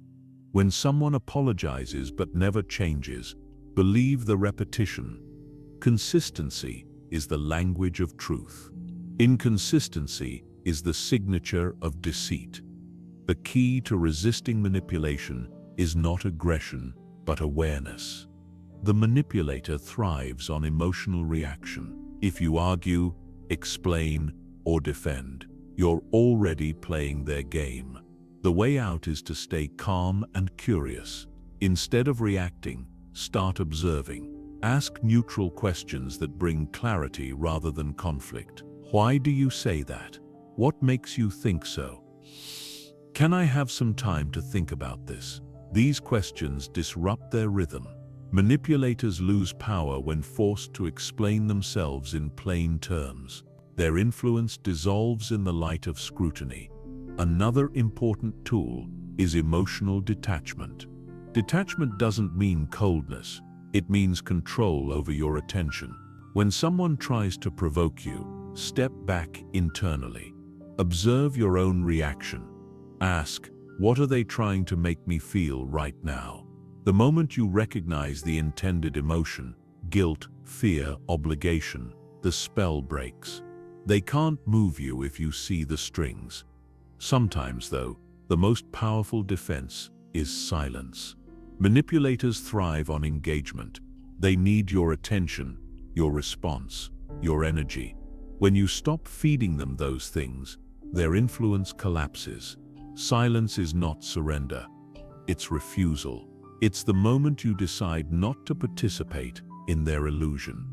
When someone apologizes but never changes, believe the repetition. Consistency is the language of truth. Inconsistency is the signature of deceit. The key to resisting manipulation is not aggression, but awareness. The manipulator thrives on emotional reaction. If you argue, explain, or defend, you're already playing their game. The way out is to stay calm and curious. Instead of reacting, start observing. Ask neutral questions that bring clarity rather than conflict. Why do you say that? What makes you think so? Can I have some time to think about this? These questions disrupt their rhythm. Manipulators lose power when forced to explain themselves in plain terms. Their influence dissolves in the light of scrutiny. Another important tool is emotional detachment. Detachment doesn't mean coldness. It means control over your attention. When someone tries to provoke you, step back internally. Observe your own reaction. Ask, what are they trying to make me feel right now? The moment you recognize the intended emotion, guilt, fear, obligation, the spell breaks. They can't move you if you see the strings. Sometimes, though, the most powerful defense is silence. Manipulators thrive on engagement. They need your attention, your response, your energy. When you stop feeding them those things, their influence collapses. Silence is not surrender. It's refusal. It's the moment you decide not to participate in their illusion.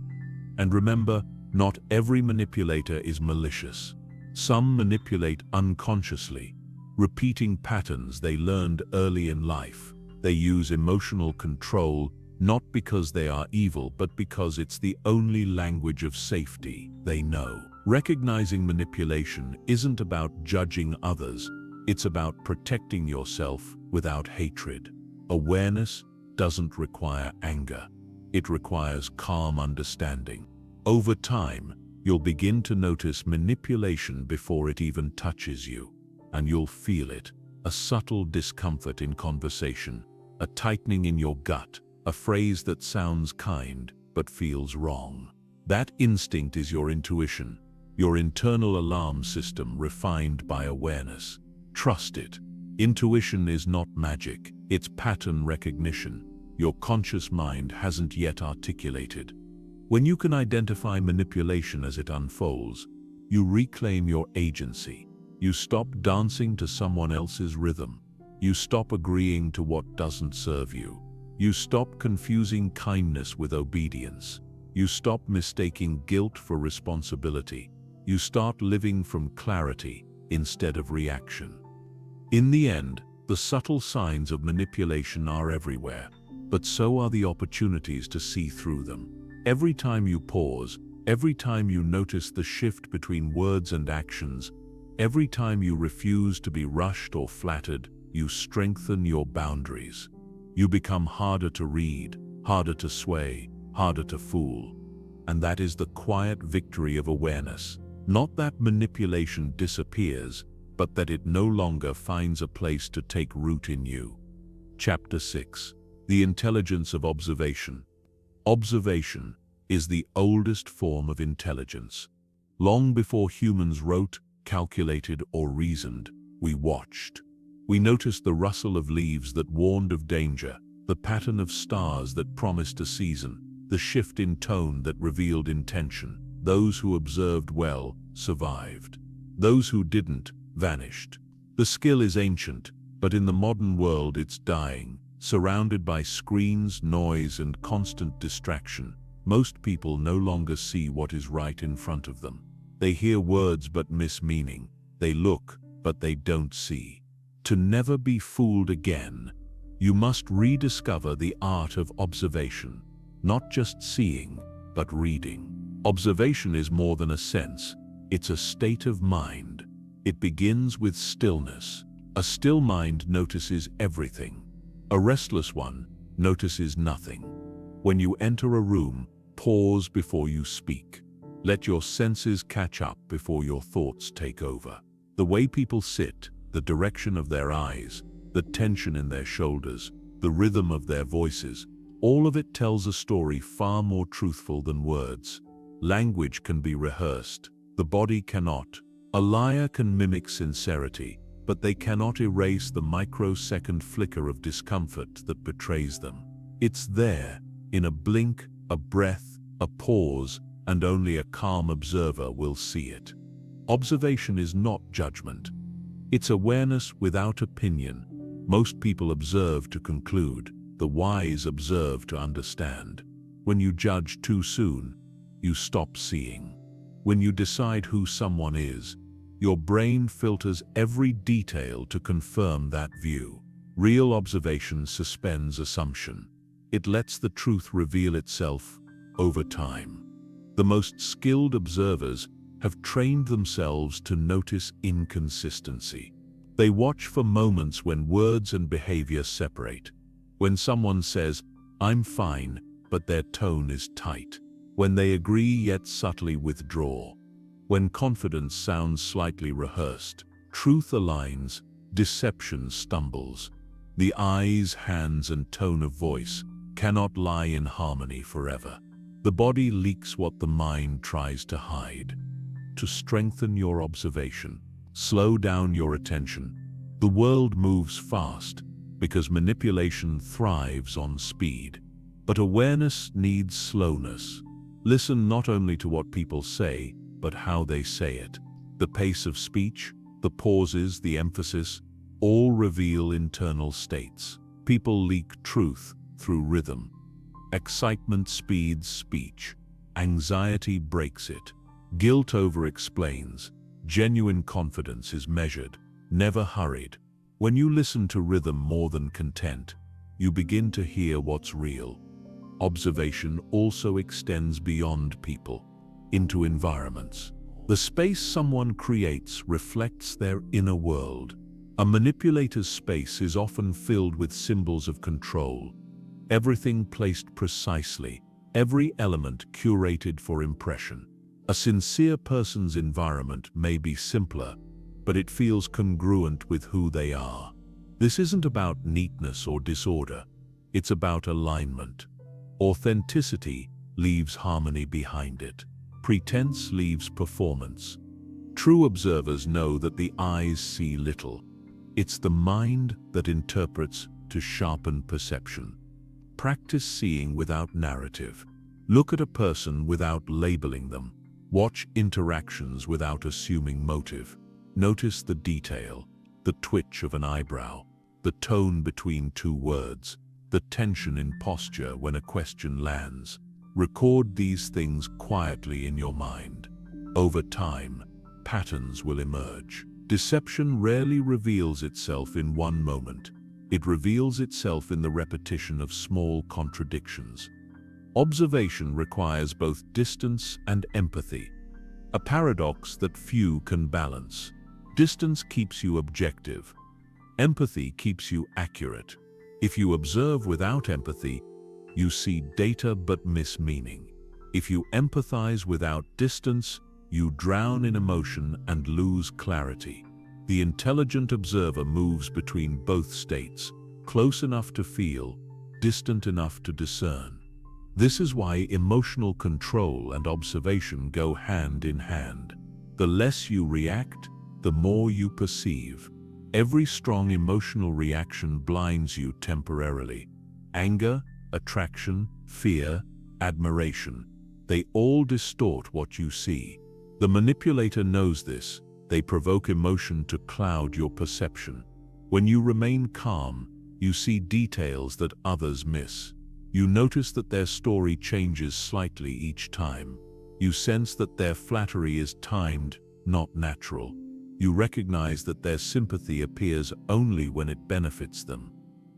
And remember, not every manipulator is malicious. Some manipulate unconsciously, repeating patterns they learned early in life. They use emotional control, not because they are evil, but because it's the only language of safety they know. Recognizing manipulation isn't about judging others, it's about protecting yourself without hatred. Awareness doesn't require anger. It requires calm understanding. Over time, you'll begin to notice manipulation before it even touches you, and you'll feel it, a subtle discomfort in conversation, a tightening in your gut, a phrase that sounds kind but feels wrong. That instinct is your intuition, your internal alarm system refined by awareness. Trust it. Intuition is not magic, it's pattern recognition. Your conscious mind hasn't yet articulated. When you can identify manipulation as it unfolds, you reclaim your agency. You stop dancing to someone else's rhythm. You stop agreeing to what doesn't serve you. You stop confusing kindness with obedience. You stop mistaking guilt for responsibility. You start living from clarity instead of reaction. In the end, the subtle signs of manipulation are everywhere, but so are the opportunities to see through them. Every time you pause, every time you notice the shift between words and actions, every time you refuse to be rushed or flattered, you strengthen your boundaries. You become harder to read, harder to sway, harder to fool. And that is the quiet victory of awareness. Not that manipulation disappears, but that it no longer finds a place to take root in you. Chapter 6. The Intelligence of Observation. Observation is the oldest form of intelligence. Long before humans wrote, calculated, or reasoned, we watched. We noticed the rustle of leaves that warned of danger, the pattern of stars that promised a season, the shift in tone that revealed intention. Those who observed well survived. Those who didn't vanished. The skill is ancient, but in the modern world it's dying. Surrounded by screens, noise, and constant distraction, most people no longer see what is right in front of them. They hear words but miss meaning. They look, but they don't see. To never be fooled again, you must rediscover the art of observation, not just seeing, but reading. Observation is more than a sense, it's a state of mind. It begins with stillness. A still mind notices everything. A restless one notices nothing. When you enter a room, pause before you speak. Let your senses catch up before your thoughts take over. The way people sit, the direction of their eyes, the tension in their shoulders, the rhythm of their voices, all of it tells a story far more truthful than words. Language can be rehearsed, the body cannot. A liar can mimic sincerity, but they cannot erase the microsecond flicker of discomfort that betrays them. It's there, in a blink, a breath, a pause, and only a calm observer will see it. Observation is not judgment. It's awareness without opinion. Most people observe to conclude. The wise observe to understand. When you judge too soon, you stop seeing. When you decide who someone is, your brain filters every detail to confirm that view. Real observation suspends assumption. It lets the truth reveal itself over time. The most skilled observers have trained themselves to notice inconsistency. They watch for moments when words and behavior separate. When someone says, "I'm fine," but their tone is tight. When they agree yet subtly withdraw. When confidence sounds slightly rehearsed. Truth aligns, deception stumbles. The eyes, hands, and tone of voice cannot lie in harmony forever. The body leaks what the mind tries to hide. To strengthen your observation, slow down your attention. The world moves fast because manipulation thrives on speed. But awareness needs slowness. Listen not only to what people say, but how they say it. The pace of speech, the pauses, the emphasis, all reveal internal states. People leak truth through rhythm. Excitement speeds speech. Anxiety breaks it. Guilt over-explains. Genuine confidence is measured, never hurried. When you listen to rhythm more than content, you begin to hear what's real. Observation also extends beyond people, into environments. The space someone creates reflects their inner world. A manipulator's space is often filled with symbols of control. Everything placed precisely, every element curated for impression. A sincere person's environment may be simpler, but it feels congruent with who they are. This isn't about neatness or disorder. It's about alignment. Authenticity leaves harmony behind it. Pretense leaves performance. True observers know that the eyes see little. It's the mind that interprets to sharpen perception. Practice seeing without narrative. Look at a person without labeling them. Watch interactions without assuming motive. Notice the detail, the twitch of an eyebrow, the tone between two words, the tension in posture when a question lands. Record these things quietly in your mind. Over time, patterns will emerge. Deception rarely reveals itself in one moment. It reveals itself in the repetition of small contradictions. Observation requires both distance and empathy, a paradox that few can balance. Distance keeps you objective. Empathy keeps you accurate. If you observe without empathy, you see data but miss meaning. If you empathize without distance, you drown in emotion and lose clarity. The intelligent observer moves between both states, close enough to feel, distant enough to discern. This is why emotional control and observation go hand in hand. The less you react, the more you perceive. Every strong emotional reaction blinds you temporarily. Anger, attraction, fear, admiration, they all distort what you see. The manipulator knows this. They provoke emotion to cloud your perception. When you remain calm, you see details that others miss. You notice that their story changes slightly each time. You sense that their flattery is timed, not natural. You recognize that their sympathy appears only when it benefits them.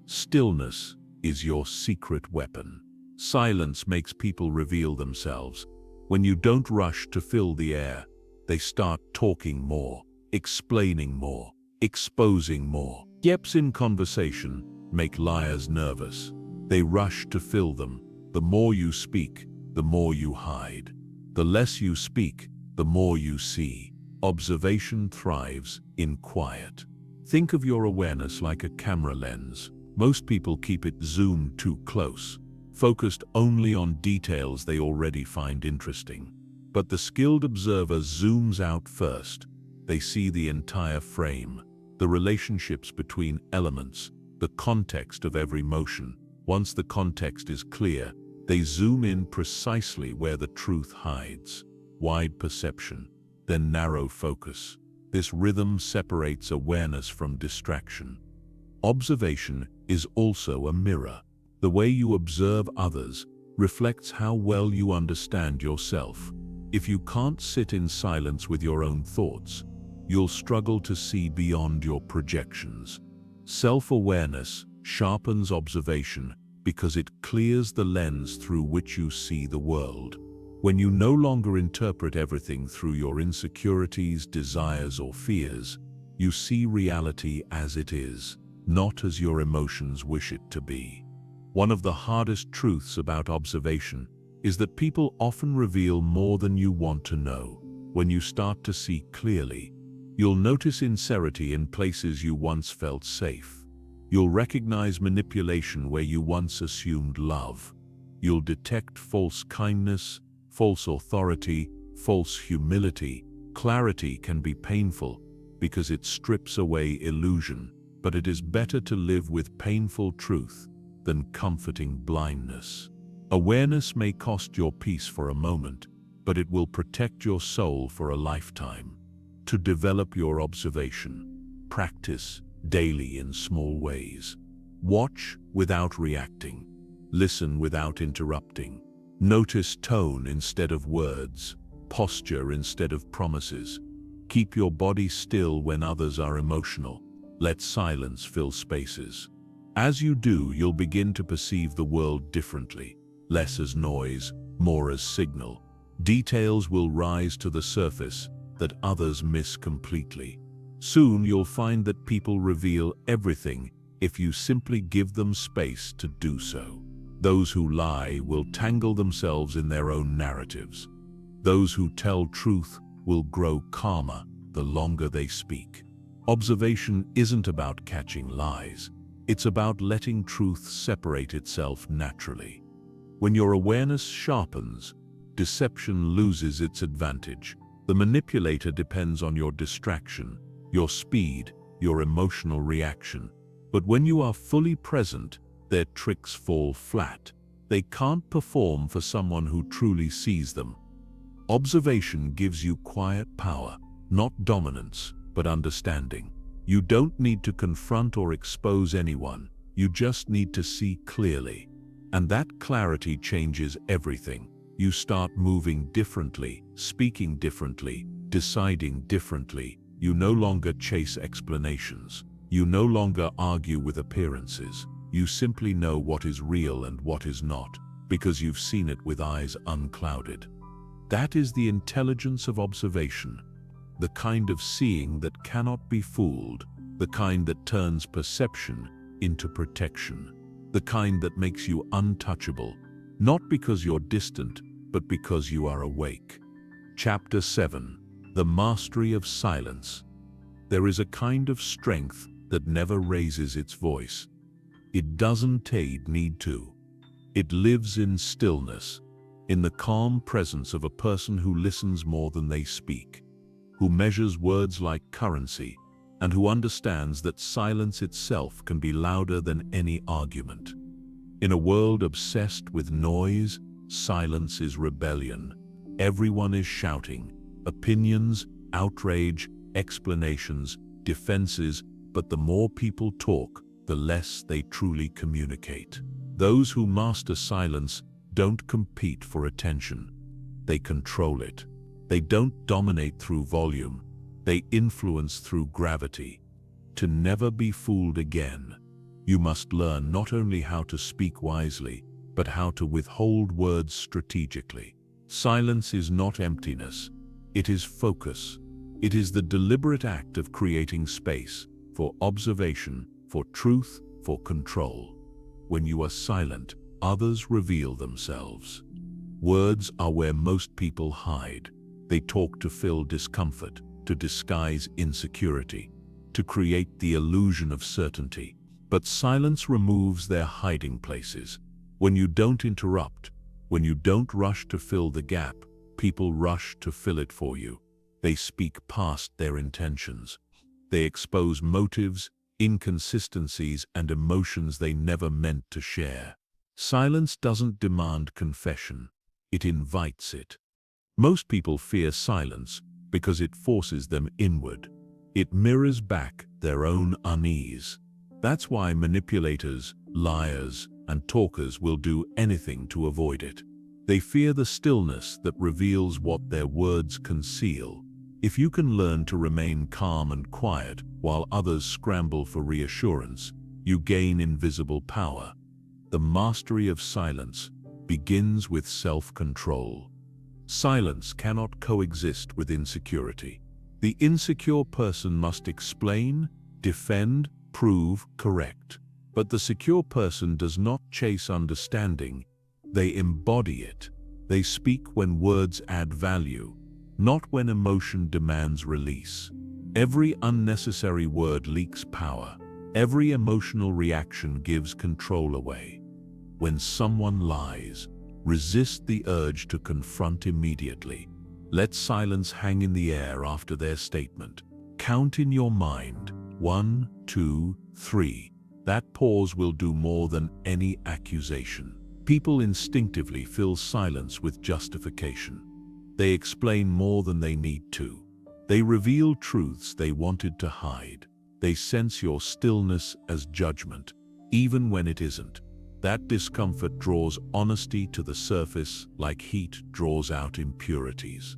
Stillness is your secret weapon. Silence makes people reveal themselves. When you don't rush to fill the air, they start talking more, explaining more, exposing more. Gaps in conversation make liars nervous. They rush to fill them. The more you speak, the more you hide. The less you speak, the more you see. Observation thrives in quiet. Think of your awareness like a camera lens. Most people keep it zoomed too close, focused only on details they already find interesting. But the skilled observer zooms out first. They see the entire frame, the relationships between elements, the context of every motion. Once the context is clear, they zoom in precisely where the truth hides. Wide perception, then narrow focus. This rhythm separates awareness from distraction. Observation is also a mirror. The way you observe others reflects how well you understand yourself. If you can't sit in silence with your own thoughts, you'll struggle to see beyond your projections. Self-awareness sharpens observation because it clears the lens through which you see the world. When you no longer interpret everything through your insecurities, desires, or fears, you see reality as it is, not as your emotions wish it to be. One of the hardest truths about observation is that people often reveal more than you want to know. When you start to see clearly, you'll notice sincerity in places you once felt safe. You'll recognize manipulation where you once assumed love. You'll detect false kindness, false authority, false humility. Clarity can be painful because it strips away illusion, but it is better to live with painful truth than comforting blindness. Awareness may cost your peace for a moment, but it will protect your soul for a lifetime. To develop your observation, practice daily in small ways. Watch without reacting. Listen without interrupting. Notice tone instead of words, posture instead of promises. Keep your body still when others are emotional. Let silence fill spaces. As you do, you'll begin to perceive the world differently, less as noise, more as signal. Details will rise to the surface that others miss completely. Soon you'll find that people reveal everything if you simply give them space to do so. Those who lie will tangle themselves in their own narratives. Those who tell truth will grow calmer the longer they speak. Observation isn't about catching lies. It's about letting truth separate itself naturally. When your awareness sharpens, deception loses its advantage. The manipulator depends on your distraction, your speed, your emotional reaction. But when you are fully present, their tricks fall flat. They can't perform for someone who truly sees them. Observation gives you quiet power, not dominance, but understanding. You don't need to confront or expose anyone. You just need to see clearly. And that clarity changes everything. You start moving differently, speaking differently, deciding differently. You no longer chase explanations. You no longer argue with appearances. You simply know what is real and what is not, because you've seen it with eyes unclouded. That is the intelligence of observation, the kind of seeing that cannot be fooled, the kind that turns perception into protection, the kind that makes you untouchable, not because you're distant, but because you are awake. Chapter 7. The Mastery of Silence. There is a kind of strength that never raises its voice. It doesn't need to. It lives in stillness, in the calm presence of a person who listens more than they speak, who measures words like currency, and who understands that silence itself can be louder than any argument. In a world obsessed with noise, silence is rebellion. Everyone is shouting, opinions, outrage, explanations, defenses, but the more people talk, the less they truly communicate. Those who master silence don't compete for attention. They control it. They don't dominate through volume. They influence through gravity. To never be fooled again, you must learn not only how to speak wisely, but how to withhold words strategically. Silence is not emptiness. It is focus. It is the deliberate act of creating space for observation, for truth, for control. When you are silent, others reveal themselves. Words are where most people hide. They talk to fill discomfort, to disguise insecurity, to create the illusion of certainty. But silence removes their hiding places. When you don't interrupt, when you don't rush to fill the gap, people rush to fill it for you. They speak past their intentions. They expose motives, inconsistencies, and emotions they never meant to share. Silence doesn't demand confession. It invites it. Most people fear silence because it forces them inward. It mirrors back their own unease. That's why manipulators, liars, and talkers will do anything to avoid it. They fear the stillness that reveals what their words conceal. If you can learn to remain calm and quiet while others scramble for reassurance, you gain invisible power. The mastery of silence begins with self-control. Silence cannot coexist with insecurity. The insecure person must explain, defend, prove, correct. But the secure person does not chase understanding. They embody it. They speak when words add value, not when emotion demands release. Every unnecessary word leaks power. Every emotional reaction gives control away. When someone lies, resist the urge to confront immediately. Let silence hang in the air after their statement. Count in your mind, 1, 2, 3. That pause will do more than any accusation. People instinctively fill silence with justification. They explain more than they need to. They reveal truths they wanted to hide. They sense your stillness as judgment, even when it isn't. That discomfort draws honesty to the surface like heat draws out impurities.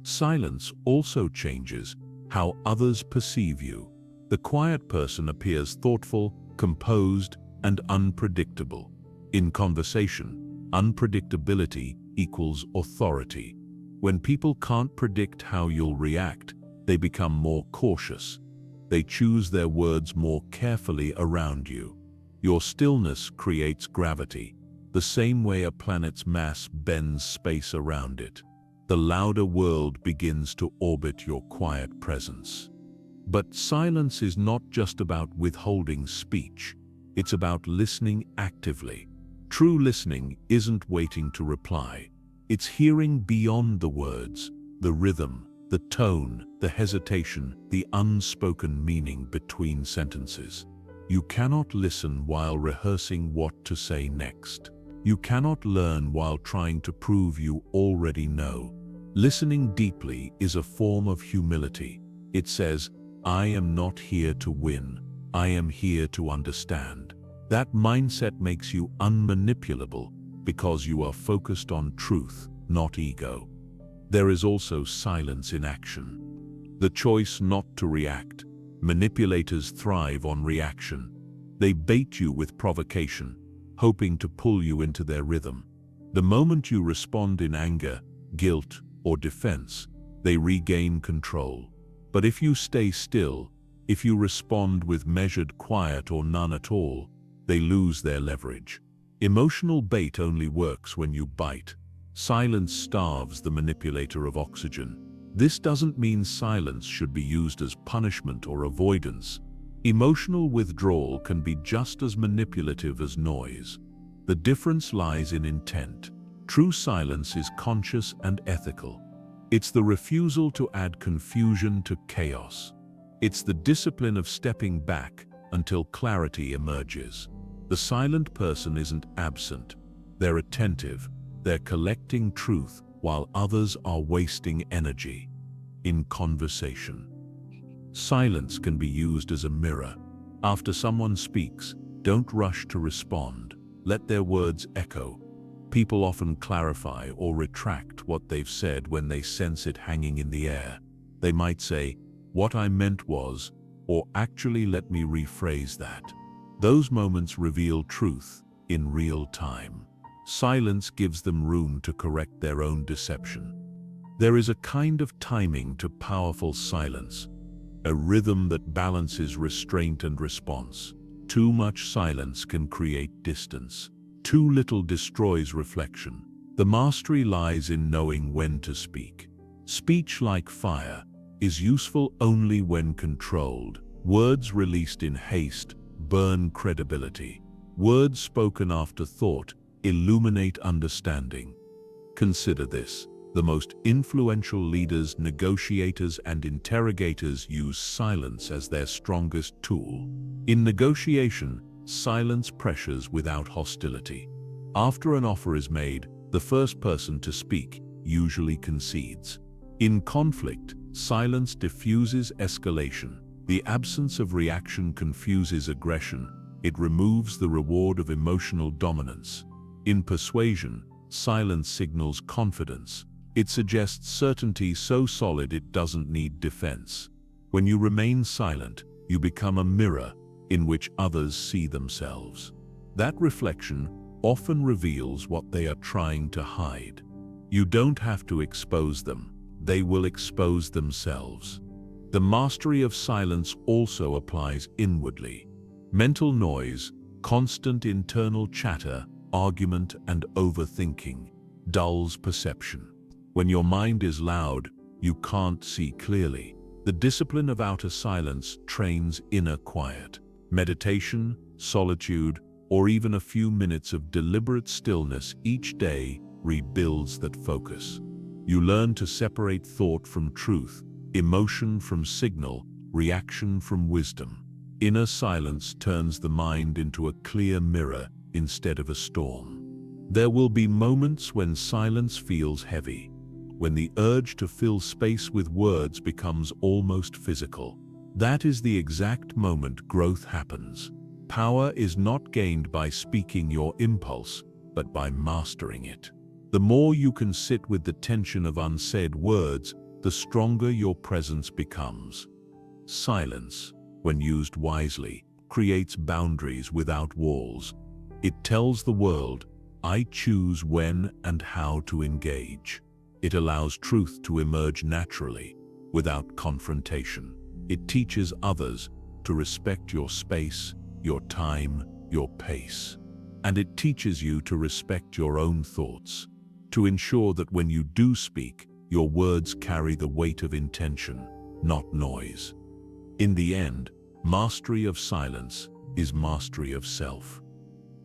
Silence also changes how others perceive you. The quiet person appears thoughtful, composed, and unpredictable. In conversation, unpredictability equals authority. When people can't predict how you'll react, they become more cautious. They choose their words more carefully around you. Your stillness creates gravity, the same way a planet's mass bends space around it. The louder world begins to orbit your quiet presence. But silence is not just about withholding speech. It's about listening actively. True listening isn't waiting to reply. It's hearing beyond the words, the rhythm, the tone, the hesitation, the unspoken meaning between sentences. You cannot listen while rehearsing what to say next. You cannot learn while trying to prove you already know. Listening deeply is a form of humility. It says, I am not here to win. I am here to understand. That mindset makes you unmanipulable because you are focused on truth, not ego. There is also silence in action. The choice not to react. Manipulators thrive on reaction. They bait you with provocation, hoping to pull you into their rhythm. The moment you respond in anger, guilt, or defense, they regain control. But if you stay still, if you respond with measured quiet or none at all, they lose their leverage. Emotional bait only works when you bite. Silence starves the manipulator of oxygen. This doesn't mean silence should be used as punishment or avoidance. Emotional withdrawal can be just as manipulative as noise. The difference lies in intent. True silence is conscious and ethical. It's the refusal to add confusion to chaos. It's the discipline of stepping back until clarity emerges. The silent person isn't absent. They're attentive. They're collecting truth while others are wasting energy. In conversation, silence can be used as a mirror. After someone speaks, don't rush to respond. Let their words echo. People often clarify or retract what they've said when they sense it hanging in the air. They might say, "What I meant was," or "Actually, let me rephrase that." Those moments reveal truth in real time. Silence gives them room to correct their own deception. There is a kind of timing to powerful silence, a rhythm that balances restraint and response. Too much silence can create distance. Too little destroys reflection. The mastery lies in knowing when to speak. Speech, like fire, is useful only when controlled. Words released in haste burn credibility. Words spoken after thought illuminate understanding. Consider this. The most influential leaders, negotiators, and interrogators use silence as their strongest tool. In negotiation, silence pressures without hostility. After an offer is made, the first person to speak usually concedes. In conflict, silence diffuses escalation. The absence of reaction confuses aggression. It removes the reward of emotional dominance. In persuasion, silence signals confidence. It suggests certainty so solid it doesn't need defense. When you remain silent, you become a mirror in which others see themselves. That reflection often reveals what they are trying to hide. You don't have to expose them. They will expose themselves. The mastery of silence also applies inwardly. Mental noise, constant internal chatter, argument, and overthinking dulls perception. When your mind is loud, you can't see clearly. The discipline of outer silence trains inner quiet. Meditation, solitude, or even a few minutes of deliberate stillness each day rebuilds that focus. You learn to separate thought from truth, emotion from signal, reaction from wisdom. Inner silence turns the mind into a clear mirror instead of a storm. There will be moments when silence feels heavy, when the urge to fill space with words becomes almost physical. That is the exact moment growth happens. Power is not gained by speaking your impulse, but by mastering it. The more you can sit with the tension of unsaid words, the stronger your presence becomes. Silence, when used wisely, creates boundaries without walls. It tells the world, I choose when and how to engage. It allows truth to emerge naturally, without confrontation. It teaches others to respect your space, your time, your pace. And it teaches you to respect your own thoughts, to ensure that when you do speak, your words carry the weight of intention, not noise. In the end, mastery of silence is mastery of self.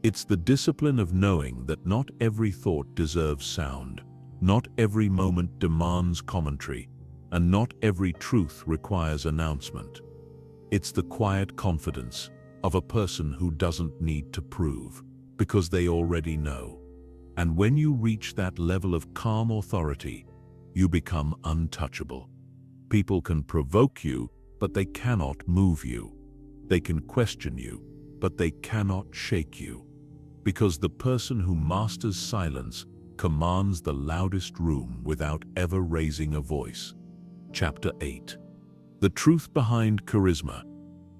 It's the discipline of knowing that not every thought deserves sound, not every moment demands commentary, and not every truth requires announcement. It's the quiet confidence of a person who doesn't need to prove, because they already know. And when you reach that level of calm authority, you become untouchable. People can provoke you, but they cannot move you. They can question you, but they cannot shake you. Because the person who masters silence commands the loudest room without ever raising a voice. Chapter 8. The truth behind charisma.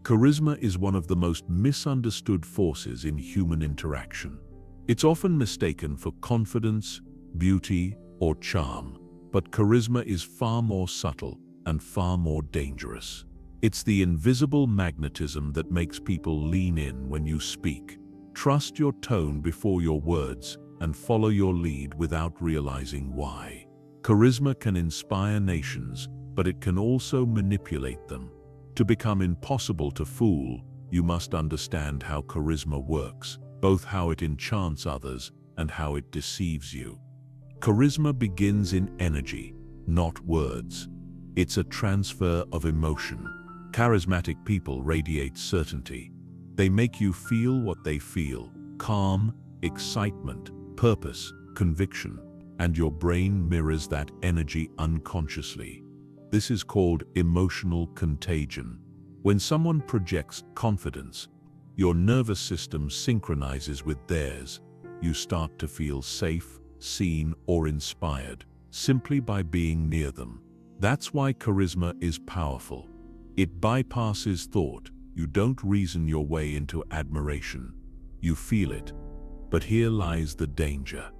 Charisma is one of the most misunderstood forces in human interaction. It's often mistaken for confidence, beauty, or charm, but charisma is far more subtle and far more dangerous. It's the invisible magnetism that makes people lean in when you speak. Trust your tone before your words and follow your lead without realizing why. Charisma can inspire nations, but it can also manipulate them. To become impossible to fool, you must understand how charisma works, both how it enchants others and how it deceives you. Charisma begins in energy, not words. It's a transfer of emotion. Charismatic people radiate certainty. They make you feel what they feel: calm, excitement, purpose, conviction, and your brain mirrors that energy unconsciously. This is called emotional contagion. When someone projects confidence, your nervous system synchronizes with theirs. You start to feel safe, seen, or inspired, simply by being near them. That's why charisma is powerful. It bypasses thought. You don't reason your way into admiration. You feel it. But here lies the danger.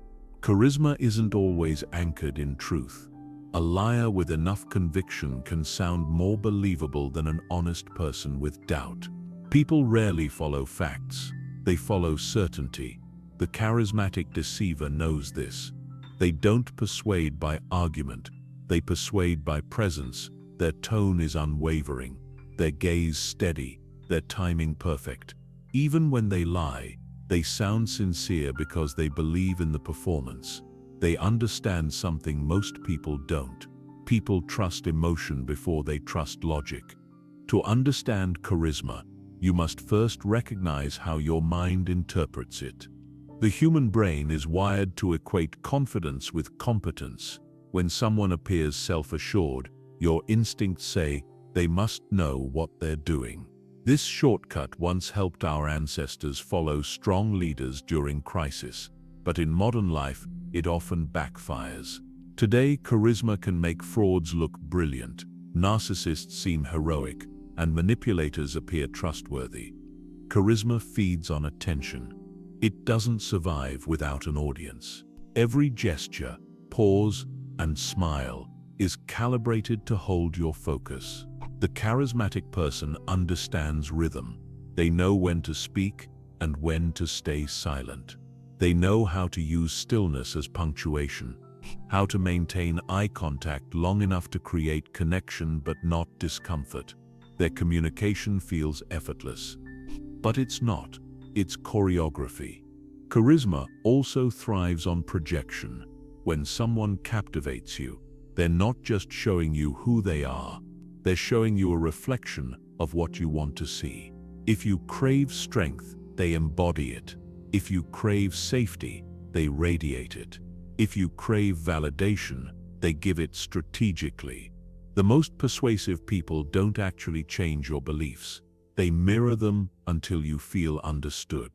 Charisma isn't always anchored in truth. A liar with enough conviction can sound more believable than an honest person with doubt. People rarely follow facts. They follow certainty. The charismatic deceiver knows this. They don't persuade by argument. They persuade by presence. Their tone is unwavering, their gaze steady, their timing perfect. Even when they lie, they sound sincere because they believe in the performance. They understand something most people don't. People trust emotion before they trust logic. To understand charisma, you must first recognize how your mind interprets it. The human brain is wired to equate confidence with competence. When someone appears self-assured, your instincts say they must know what they're doing. This shortcut once helped our ancestors follow strong leaders during crisis, but in modern life, it often backfires. Today, charisma can make frauds look brilliant, narcissists seem heroic, and manipulators appear trustworthy. Charisma feeds on attention. It doesn't survive without an audience. Every gesture, pause, and smile is calibrated to hold your focus. The charismatic person understands rhythm. They know when to speak and when to stay silent. They know how to use stillness as punctuation, how to maintain eye contact long enough to create connection but not discomfort. Their communication feels effortless. But it's not. It's choreography. Charisma also thrives on projection. When someone captivates you, they're not just showing you who they are, they're showing you a reflection of what you want to see. If you crave strength, they embody it. If you crave safety, they radiate it. If you crave validation, they give it strategically. The most persuasive people don't actually change your beliefs. They mirror them until you feel understood.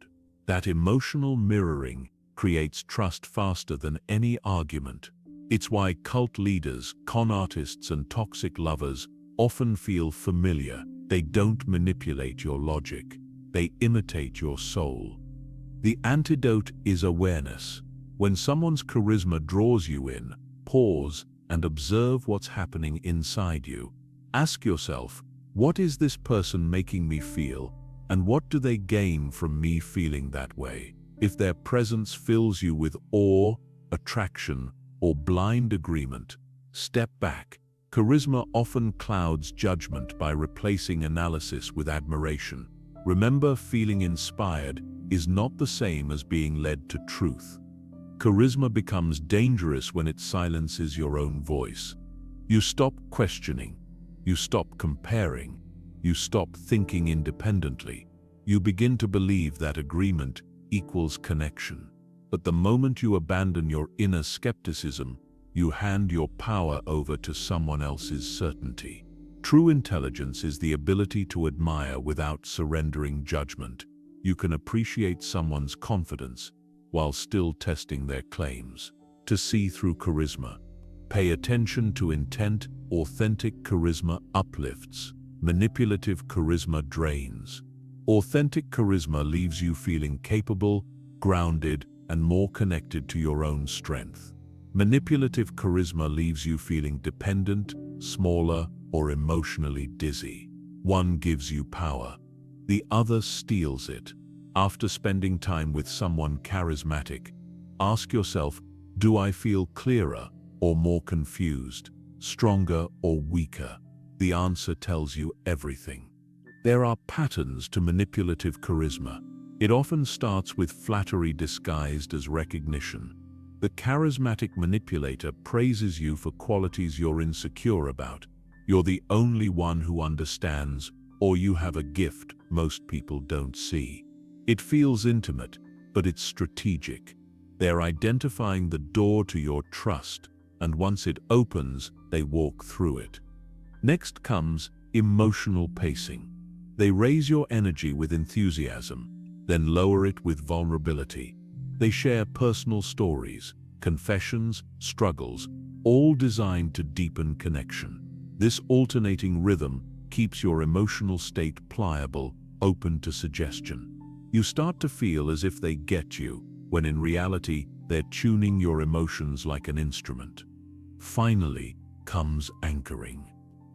That emotional mirroring creates trust faster than any argument. It's why cult leaders, con artists, and toxic lovers often feel familiar. They don't manipulate your logic. They imitate your soul. The antidote is awareness. When someone's charisma draws you in, pause and observe what's happening inside you. Ask yourself, what is this person making me feel, and what do they gain from me feeling that way? If their presence fills you with awe, attraction, or blind agreement, step back. Charisma often clouds judgment by replacing analysis with admiration. Remember, feeling inspired is not the same as being led to truth. Charisma becomes dangerous when it silences your own voice. You stop questioning. You stop comparing. You stop thinking independently. You begin to believe that agreement equals connection. But the moment you abandon your inner skepticism, you hand your power over to someone else's certainty. True intelligence is the ability to admire without surrendering judgment. You can appreciate someone's confidence while still testing their claims. To see through charisma, pay attention to intent. Authentic charisma uplifts. Manipulative charisma drains. Authentic charisma leaves you feeling capable, grounded, and more connected to your own strength. Manipulative charisma leaves you feeling dependent, smaller, or emotionally dizzy. One gives you power. The other steals it. After spending time with someone charismatic, ask yourself, do I feel clearer or more confused, stronger or weaker? The answer tells you everything. There are patterns to manipulative charisma. It often starts with flattery disguised as recognition. The charismatic manipulator praises you for qualities you're insecure about. You're the only one who understands, or you have a gift most people don't see. It feels intimate, but it's strategic. They're identifying the door to your trust, and once it opens, they walk through it. Next comes emotional pacing. They raise your energy with enthusiasm, then lower it with vulnerability. They share personal stories, confessions, struggles, all designed to deepen connection. This alternating rhythm keeps your emotional state pliable, open to suggestion. You start to feel as if they get you, when in reality, they're tuning your emotions like an instrument. Finally comes anchoring.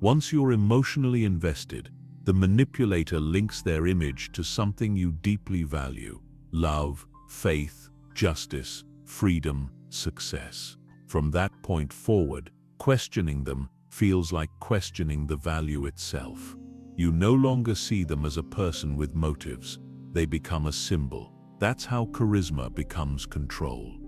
Once you're emotionally invested, the manipulator links their image to something you deeply value: love, faith, justice, freedom, success. From that point forward, questioning them feels like questioning the value itself. You no longer see them as a person with motives. They become a symbol. That's how charisma becomes control.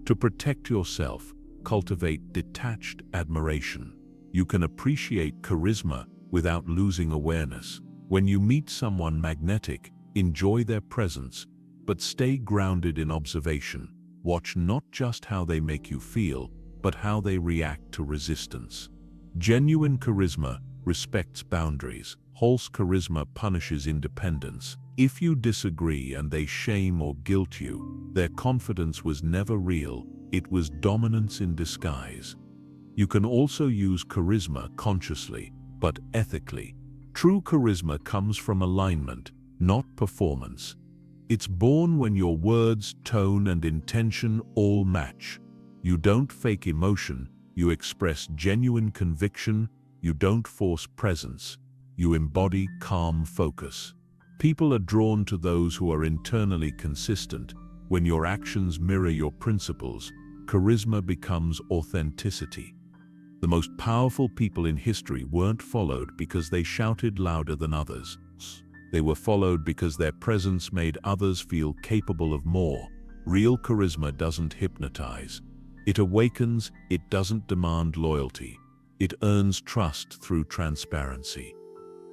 To protect yourself, cultivate detached admiration. You can appreciate charisma without losing awareness. When you meet someone magnetic, enjoy their presence, but stay grounded in observation. Watch not just how they make you feel, but how they react to resistance. Genuine charisma respects boundaries. False charisma punishes independence. If you disagree and they shame or guilt you, their confidence was never real. It was dominance in disguise. You can also use charisma consciously, but ethically. True charisma comes from alignment, not performance. It's born when your words, tone, and intention all match. You don't fake emotion, you express genuine conviction, you don't force presence. You embody calm focus. People are drawn to those who are internally consistent. When your actions mirror your principles, charisma becomes authenticity. The most powerful people in history weren't followed because they shouted louder than others. They were followed because their presence made others feel capable of more. Real charisma doesn't hypnotize. It awakens. It doesn't demand loyalty. It earns trust through transparency.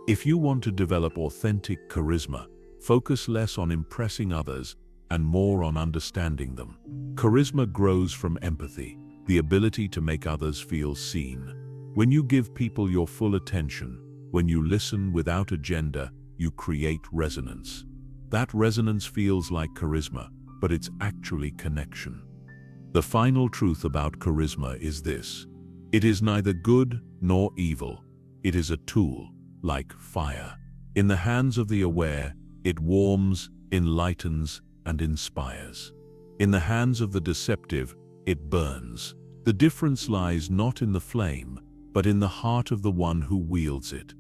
If you want to develop authentic charisma, focus less on impressing others and more on understanding them. Charisma grows from empathy, the ability to make others feel seen. When you give people your full attention, when you listen without agenda, you create resonance. That resonance feels like charisma, but it's actually connection. The final truth about charisma is this: it is neither good nor evil. It is a tool, like fire. In the hands of the aware, it warms, enlightens, and inspires. In the hands of the deceptive, it burns. The difference lies not in the flame, but in the heart of the one who wields it.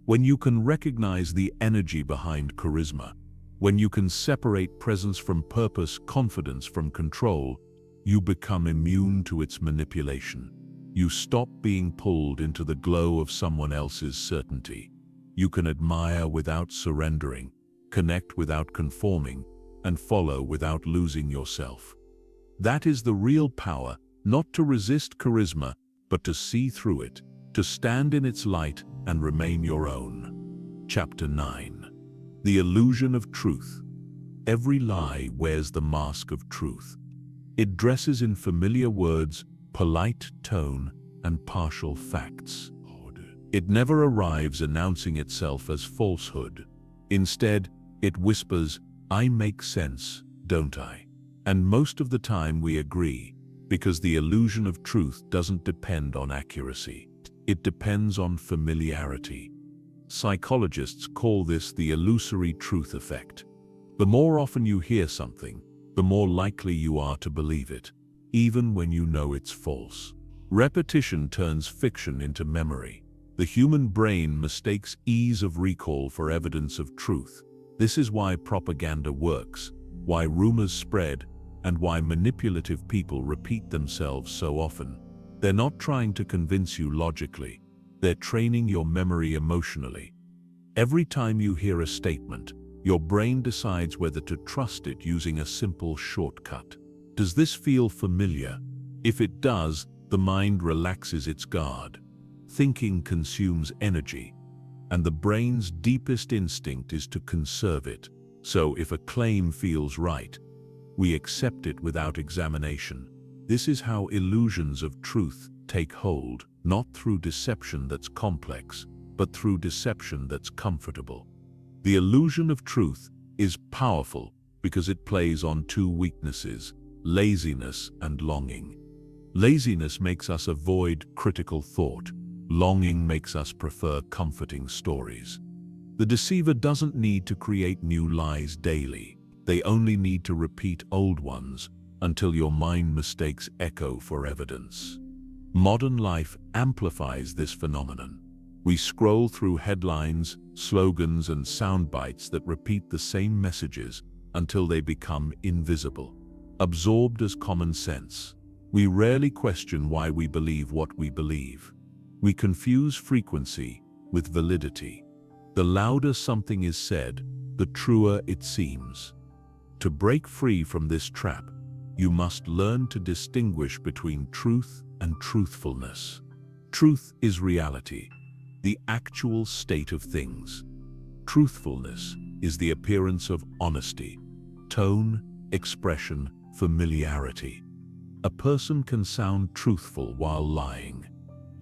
When you can recognize the energy behind charisma, when you can separate presence from purpose, confidence from control, you become immune to its manipulation. You stop being pulled into the glow of someone else's certainty. You can admire without surrendering, connect without conforming, and follow without losing yourself. That is the real power, not to resist charisma, but to see through it, to stand in its light and remain your own. Chapter 9. The illusion of truth. Every lie wears the mask of truth. It dresses in familiar words, polite tone, and partial facts. It never arrives announcing itself as falsehood. Instead, it whispers, "I make sense, don't I?" And most of the time we agree, because the illusion of truth doesn't depend on accuracy. It depends on familiarity. Psychologists call this the illusory truth effect. The more often you hear something, the more likely you are to believe it, even when you know it's false. Repetition turns fiction into memory. The human brain mistakes ease of recall for evidence of truth. This is why propaganda works, why rumors spread, and why manipulative people repeat themselves so often. They're not trying to convince you logically. They're training your memory emotionally. Every time you hear a statement, your brain decides whether to trust it using a simple shortcut. Does this feel familiar? If it does, the mind relaxes its guard. Thinking consumes energy, and the brain's deepest instinct is to conserve it. So if a claim feels right, we accept it without examination. This is how illusions of truth take hold, not through deception that's complex, but through deception that's comfortable. The illusion of truth is powerful because it plays on two weaknesses: laziness and longing. Laziness makes us avoid critical thought. Longing makes us prefer comforting stories. The deceiver doesn't need to create new lies daily. They only need to repeat old ones until your mind mistakes echo for evidence. Modern life amplifies this phenomenon. We scroll through headlines, slogans, and sound bites that repeat the same messages until they become invisible, absorbed as common sense. We rarely question why we believe what we believe. We confuse frequency with validity. The louder something is said, the truer it seems. To break free from this trap, you must learn to distinguish between truth and truthfulness. Truth is reality, the actual state of things. Truthfulness is the appearance of honesty, tone, expression, familiarity. A person can sound truthful while lying.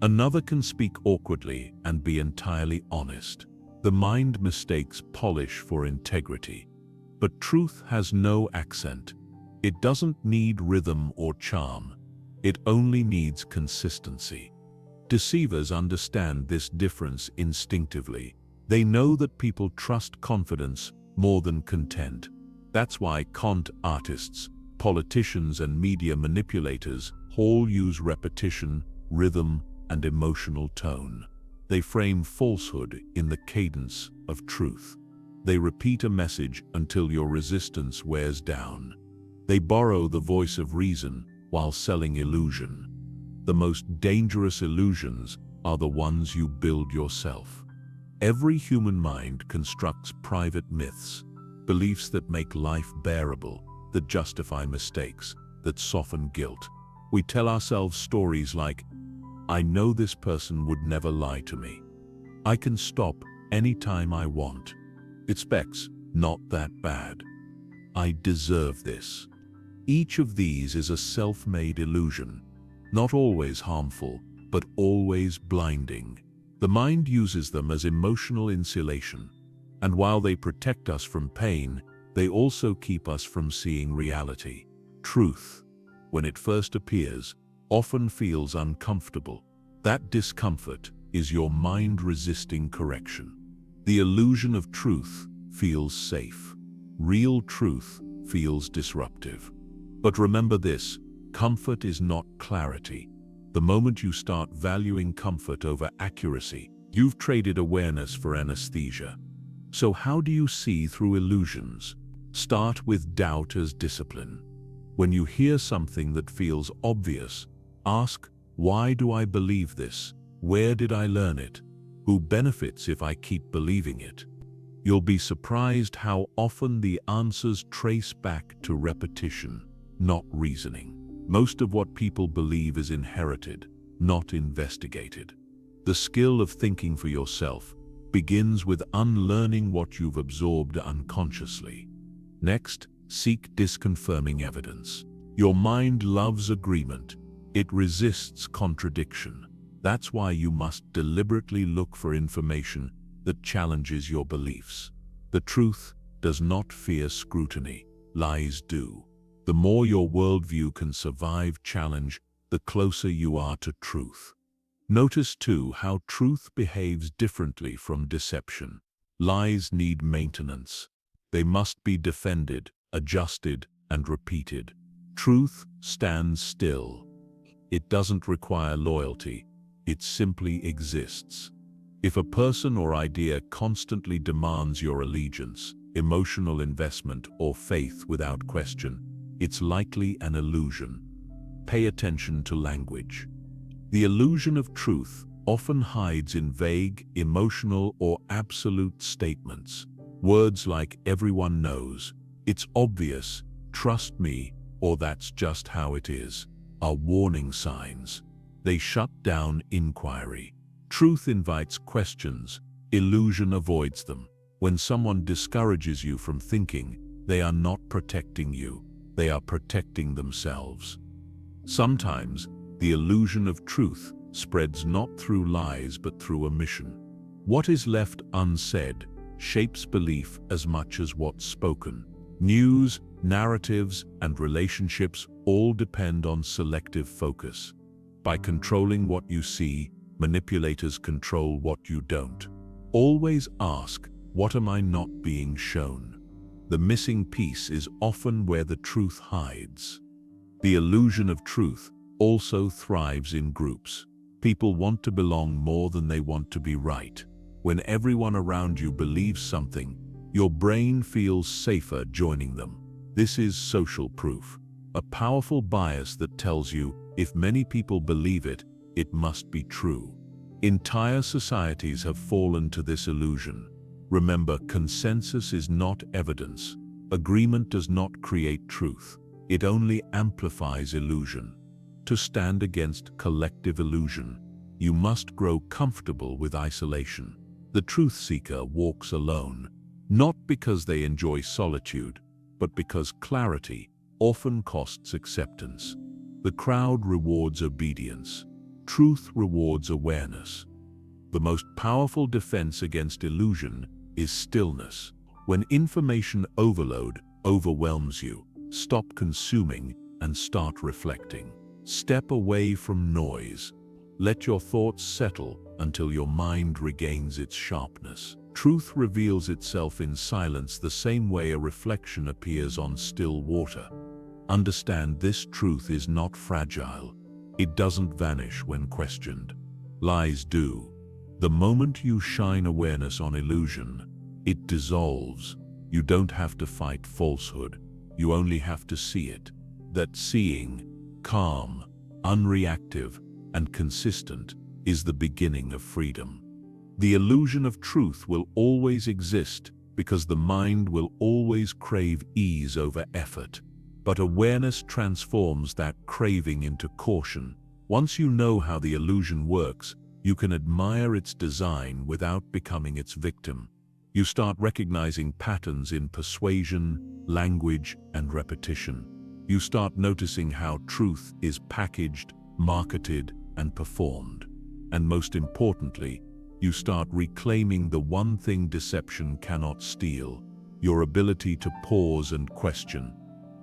Another can speak awkwardly and be entirely honest. The mind mistakes polish for integrity. But truth has no accent. It doesn't need rhythm or charm. It only needs consistency. Deceivers understand this difference instinctively. They know that people trust confidence more than content. That's why content artists, politicians, and media manipulators all use repetition, rhythm, and emotional tone. They frame falsehood in the cadence of truth. They repeat a message until your resistance wears down. They borrow the voice of reason while selling illusion. The most dangerous illusions are the ones you build yourself. Every human mind constructs private myths, beliefs that make life bearable, that justify mistakes, that soften guilt. We tell ourselves stories like, "I know this person would never lie to me. I can stop anytime I want. It's Bex, not that bad." I deserve this. Each of these is a self-made illusion, not always harmful, but always blinding. The mind uses them as emotional insulation, and while they protect us from pain, they also keep us from seeing reality. Truth, when it first appears, often feels uncomfortable. That discomfort is your mind resisting correction. The illusion of truth feels safe. Real truth feels disruptive. But remember this, comfort is not clarity. The moment you start valuing comfort over accuracy, you've traded awareness for anesthesia. So how do you see through illusions? Start with doubt as discipline. When you hear something that feels obvious, ask, why do I believe this? Where did I learn it? Who benefits if I keep believing it? You'll be surprised how often the answers trace back to repetition, not reasoning. Most of what people believe is inherited, not investigated. The skill of thinking for yourself begins with unlearning what you've absorbed unconsciously. Next, seek disconfirming evidence. Your mind loves agreement. It resists contradiction. That's why you must deliberately look for information that challenges your beliefs. The truth does not fear scrutiny. Lies do. The more your worldview can survive challenge, the closer you are to truth. Notice too how truth behaves differently from deception. Lies need maintenance. They must be defended, adjusted, and repeated. Truth stands still. It doesn't require loyalty. It simply exists. If a person or idea constantly demands your allegiance, emotional investment, or faith without question, it's likely an illusion. Pay attention to language. The illusion of truth often hides in vague, emotional, or absolute statements. Words like everyone knows, it's obvious, trust me, or that's just how it is, are warning signs. They shut down inquiry. Truth invites questions, illusion avoids them. When someone discourages you from thinking, they are not protecting you. They are protecting themselves. Sometimes, the illusion of truth spreads not through lies but through omission. What is left unsaid shapes belief as much as what's spoken. News, narratives, and relationships all depend on selective focus. By controlling what you see, manipulators control what you don't. Always ask, what am I not being shown? The missing piece is often where the truth hides. The illusion of truth also thrives in groups. People want to belong more than they want to be right. When everyone around you believes something, your brain feels safer joining them. This is social proof, a powerful bias that tells you, if many people believe it, it must be true. Entire societies have fallen to this illusion. Remember, consensus is not evidence. Agreement does not create truth. It only amplifies illusion. To stand against collective illusion, you must grow comfortable with isolation. The truth seeker walks alone, not because they enjoy solitude, but because clarity often costs acceptance. The crowd rewards obedience. Truth rewards awareness. The most powerful defense against illusion is stillness. When information overload overwhelms you, stop consuming and start reflecting. Step away from noise. Let your thoughts settle until your mind regains its sharpness. Truth reveals itself in silence the same way a reflection appears on still water. Understand this truth is not fragile. It doesn't vanish when questioned. Lies do. The moment you shine awareness on illusion, it dissolves. You don't have to fight falsehood. You only have to see it. That seeing, calm, unreactive, and consistent, is the beginning of freedom. The illusion of truth will always exist because the mind will always crave ease over effort. But awareness transforms that craving into caution. Once you know how the illusion works, you can admire its design without becoming its victim. You start recognizing patterns in persuasion, language, and repetition. You start noticing how truth is packaged, marketed, and performed. And most importantly, you start reclaiming the one thing deception cannot steal: your ability to pause and question.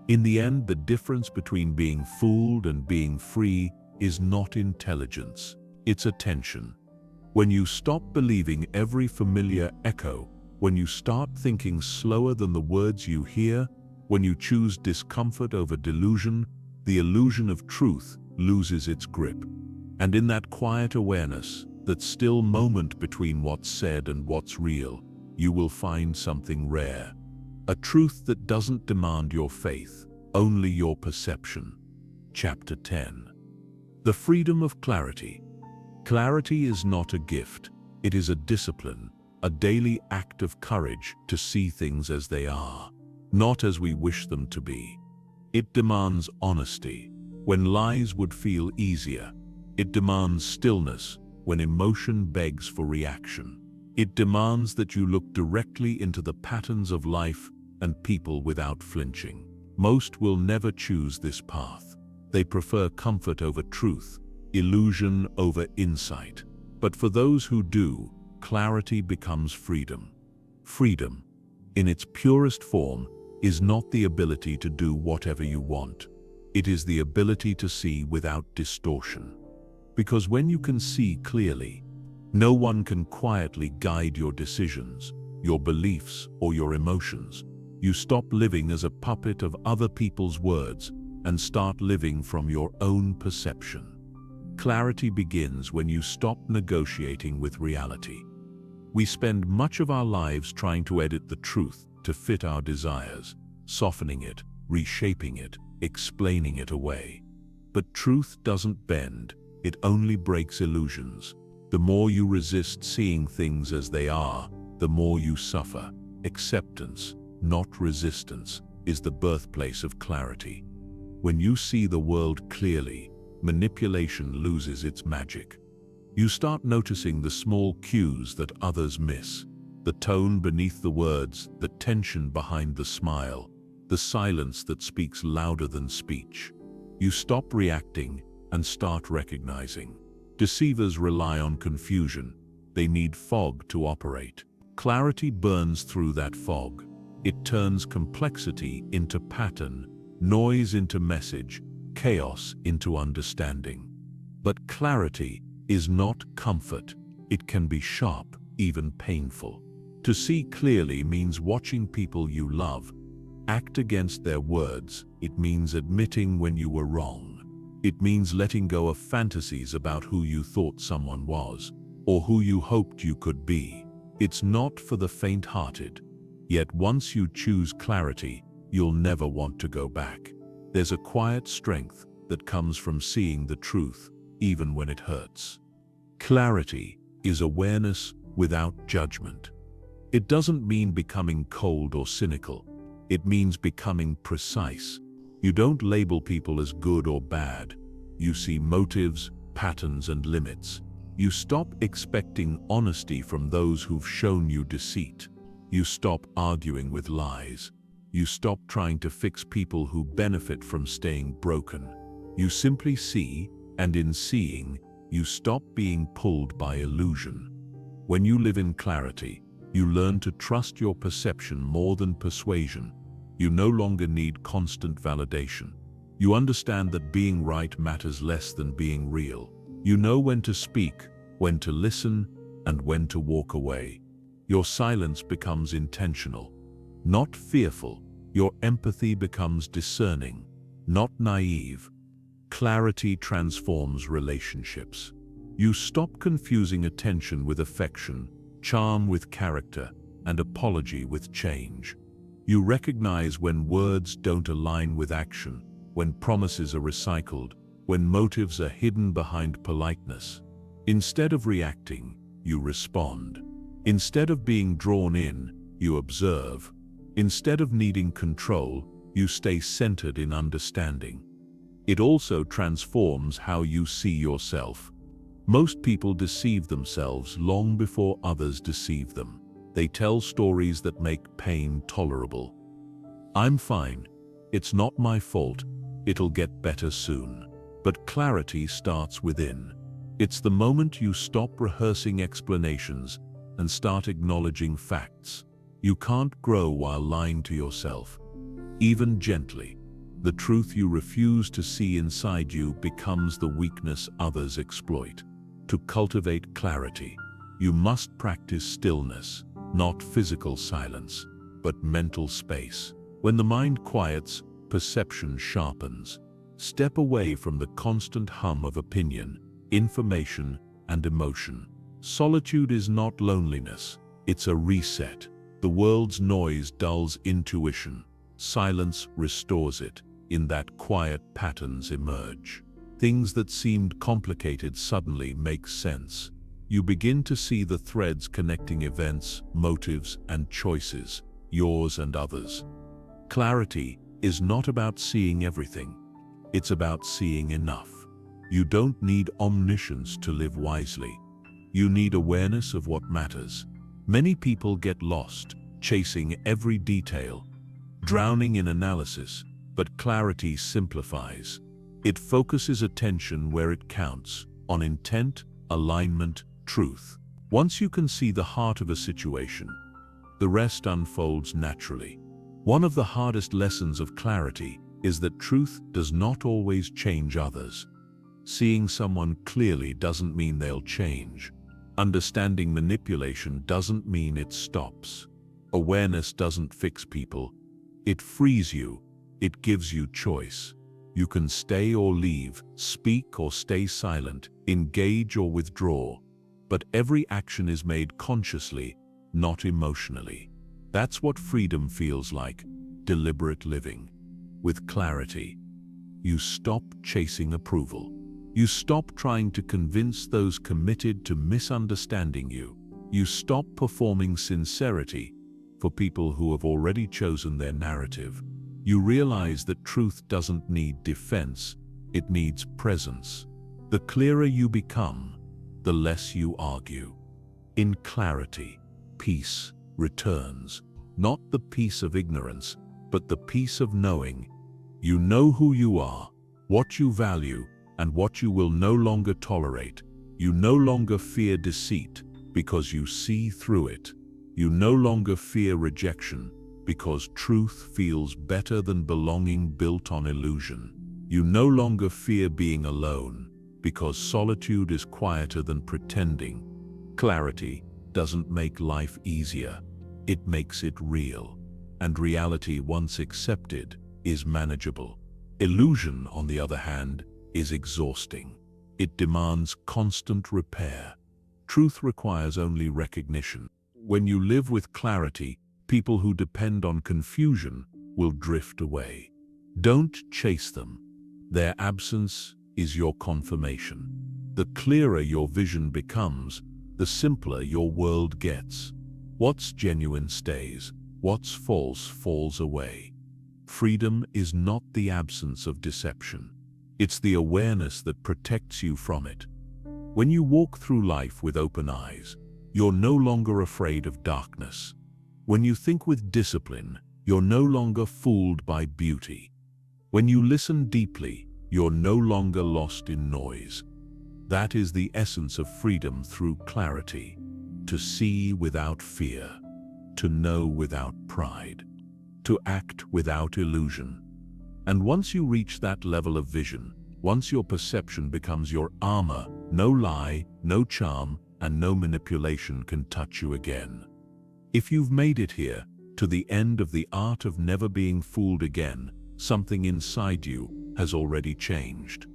In the end, the difference between being fooled and being free is not intelligence, it's attention. When you stop believing every familiar echo, when you start thinking slower than the words you hear, when you choose discomfort over delusion, the illusion of truth loses its grip. And in that quiet awareness, that still moment between what's said and what's real, you will find something rare. A truth that doesn't demand your faith, only your perception. Chapter 10. The freedom of clarity. Clarity is not a gift, it is a discipline, a daily act of courage to see things as they are, not as we wish them to be. It demands honesty, when lies would feel easier. It demands stillness, when emotion begs for reaction. It demands that you look directly into the patterns of life and people without flinching. Most will never choose this path. They prefer comfort over truth, illusion over insight. But for those who do, clarity becomes freedom. Freedom, in its purest form, is not the ability to do whatever you want. It is the ability to see without distortion. Because when you can see clearly, no one can quietly guide your decisions, your beliefs, or your emotions. You stop living as a puppet of other people's words and start living from your own perception. Clarity begins when you stop negotiating with reality. We spend much of our lives trying to edit the truth to fit our desires, softening it, reshaping it, explaining it away. But truth doesn't bend, it only breaks illusions. The more you resist seeing things as they are, the more you suffer. Acceptance, not resistance, is the birthplace of clarity. When you see the world clearly, manipulation loses its magic. You start noticing the small cues that others miss, the tone beneath the words, the tension behind the smile, the silence that speaks louder than speech. You stop reacting and start recognizing. Deceivers rely on confusion. They need fog to operate. Clarity burns through that fog. It turns complexity into pattern, noise into message, chaos into understanding. But clarity is not comfort. It can be sharp, even painful. To see clearly means watching people you love act against their words. It means admitting when you were wrong. It means letting go of fantasies about who you thought someone was, or who you hoped you could be. It's not for the faint-hearted. Yet once you choose clarity, you'll never want to go back. There's a quiet strength that comes from seeing the truth, even when it hurts. Clarity is awareness without judgment. It doesn't mean becoming cold or cynical. It means becoming precise. You don't label people as good or bad. You see motives, patterns, and limits. You stop expecting honesty from those who've shown you deceit. You stop arguing with lies. You stop trying to fix people who benefit from staying broken. You simply see, and in seeing, you stop being pulled by illusion. When you live in clarity, you learn to trust your perception more than persuasion. You no longer need constant validation. You understand that being right matters less than being real. You know when to speak, when to listen, and when to walk away. Your silence becomes intentional, not fearful. Your empathy becomes discerning, not naive. Clarity transforms relationships. You stop confusing attention with affection, charm with character, and apology with change. You recognize when words don't align with action, when promises are recycled, when motives are hidden behind politeness. Instead of reacting, you respond. Instead of being drawn in, you observe. Instead of needing control, you stay centered in understanding. It also transforms how you see yourself. Most people deceive themselves long before others deceive them. They tell stories that make pain tolerable. I'm fine. It's not my fault. It'll get better soon. But clarity starts within. It's the moment you stop rehearsing explanations and start acknowledging facts. You can't grow while lying to yourself, even gently. The truth you refuse to see inside you becomes the weakness others exploit. To cultivate clarity, you must practice stillness, not physical silence, but mental space. When the mind quiets, perception sharpens. Step away from the constant hum of opinion, information, and emotion. Solitude is not loneliness, it's a reset. The world's noise dulls intuition. Silence restores it. In that quiet, patterns emerge. Things that seemed complicated suddenly make sense. You begin to see the threads connecting events, motives, and choices, yours and others. Clarity is not about seeing everything. It's about seeing enough. You don't need omniscience to live wisely. You need awareness of what matters. Many people get lost, chasing every detail, drowning in analysis, but clarity simplifies. It focuses attention where it counts, on intent, alignment, truth. Once you can see the heart of a situation, the rest unfolds naturally. One of the hardest lessons of clarity is that truth does not always change others. Seeing someone clearly doesn't mean they'll change. Understanding manipulation doesn't mean it stops. Awareness doesn't fix people. It frees you. It gives you choice. You can stay or leave, speak or stay silent, engage or withdraw. But every action is made consciously, not emotionally. That's what freedom feels like, deliberate living. With clarity, you stop chasing approval. You stop trying to convince those committed to misunderstanding you. You stop performing sincerity for people who have already chosen their narrative. You realize that truth doesn't need defense, it needs presence. The clearer you become, the less you argue. In clarity, peace returns, not the peace of ignorance, but the peace of knowing. You know who you are, what you value, and what you will no longer tolerate. You no longer fear deceit because you see through it. You no longer fear rejection because truth feels better than belonging built on illusion. You no longer fear being alone because solitude is quieter than pretending. Clarity doesn't make life easier, it makes it real. And reality, once accepted, is manageable. Illusion, on the other hand, is exhausting. It demands constant repair. Truth requires only recognition. When you live with clarity, people who depend on confusion will drift away. Don't chase them. Their absence is your confirmation. The clearer your vision becomes, the simpler your world gets. What's genuine stays, what's false falls away. Freedom is not the absence of deception. It's the awareness that protects you from it. When you walk through life with open eyes, you're no longer afraid of darkness. When you think with discipline, you're no longer fooled by beauty. When you listen deeply, you're no longer lost in noise. That is the essence of freedom through clarity. To see without fear, to know without pride, to act without illusion. And once you reach that level of vision, once your perception becomes your armor, no lie, no charm, and no manipulation can touch you again. If you've made it here, to the end of the art of never being fooled again, something inside you has already changed.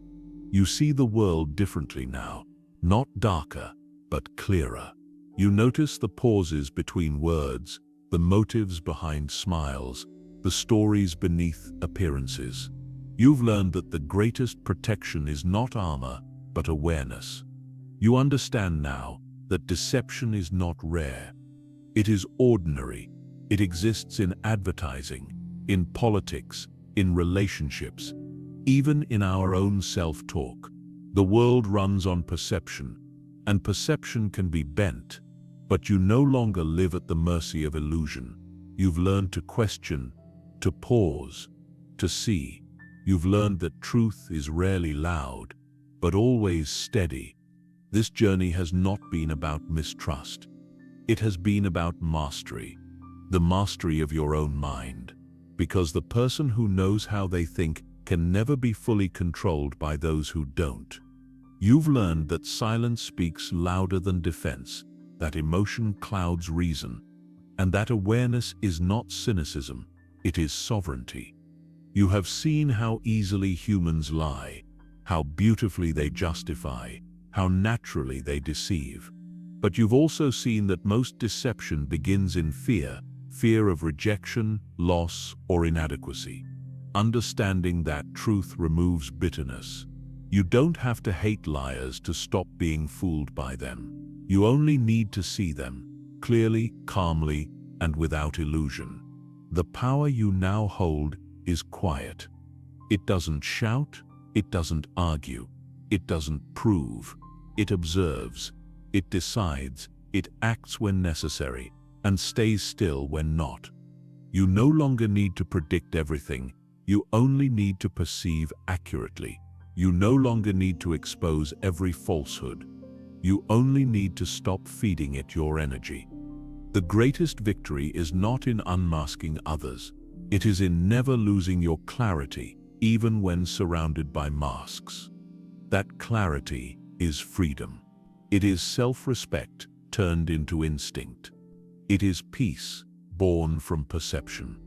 You see the world differently now, not darker, but clearer. You notice the pauses between words, the motives behind smiles, the stories beneath appearances. You've learned that the greatest protection is not armor, but awareness. You understand now that deception is not rare. It is ordinary. It exists in advertising, in politics, in relationships, even in our own self-talk. The world runs on perception, and perception can be bent. But you no longer live at the mercy of illusion. You've learned to question, to pause, to see. You've learned that truth is rarely loud, but always steady. This journey has not been about mistrust. It has been about mastery, the mastery of your own mind. Because the person who knows how they think can never be fully controlled by those who don't. You've learned that silence speaks louder than defense, that emotion clouds reason, and that awareness is not cynicism, it is sovereignty. You have seen how easily humans lie, how beautifully they justify, how naturally they deceive. But you've also seen that most deception begins in fear, fear of rejection, loss, or inadequacy. Understanding that truth removes bitterness. You don't have to hate liars to stop being fooled by them. You only need to see them, clearly, calmly, and without illusion. The power you now hold is quiet. It doesn't shout, it doesn't argue, it doesn't prove. It observes, it decides, it acts when necessary, and stays still when not. You no longer need to predict everything, you only need to perceive accurately. You no longer need to expose every falsehood. You only need to stop feeding it your energy. The greatest victory is not in unmasking others. It is in never losing your clarity, even when surrounded by masks. That clarity is freedom. It is self-respect turned into instinct. It is peace born from perception.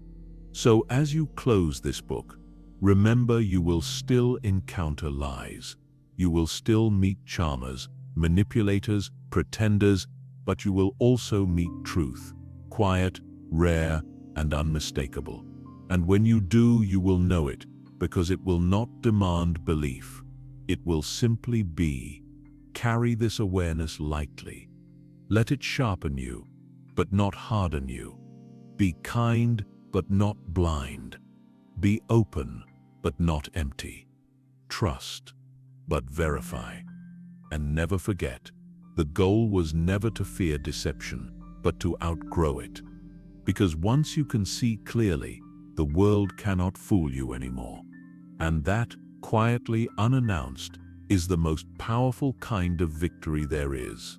So as you close this book, remember you will still encounter lies. You will still meet charmers, manipulators, pretenders, but you will also meet truth, quiet, rare, and unmistakable. And when you do, you will know it, because it will not demand belief. It will simply be. Carry this awareness lightly. Let it sharpen you, but not harden you. Be kind, but not blind. Be open, but not empty. Trust, but verify. And never forget, the goal was never to fear deception, but to outgrow it. Because once you can see clearly, the world cannot fool you anymore. And that, quietly unannounced, is the most powerful kind of victory there is.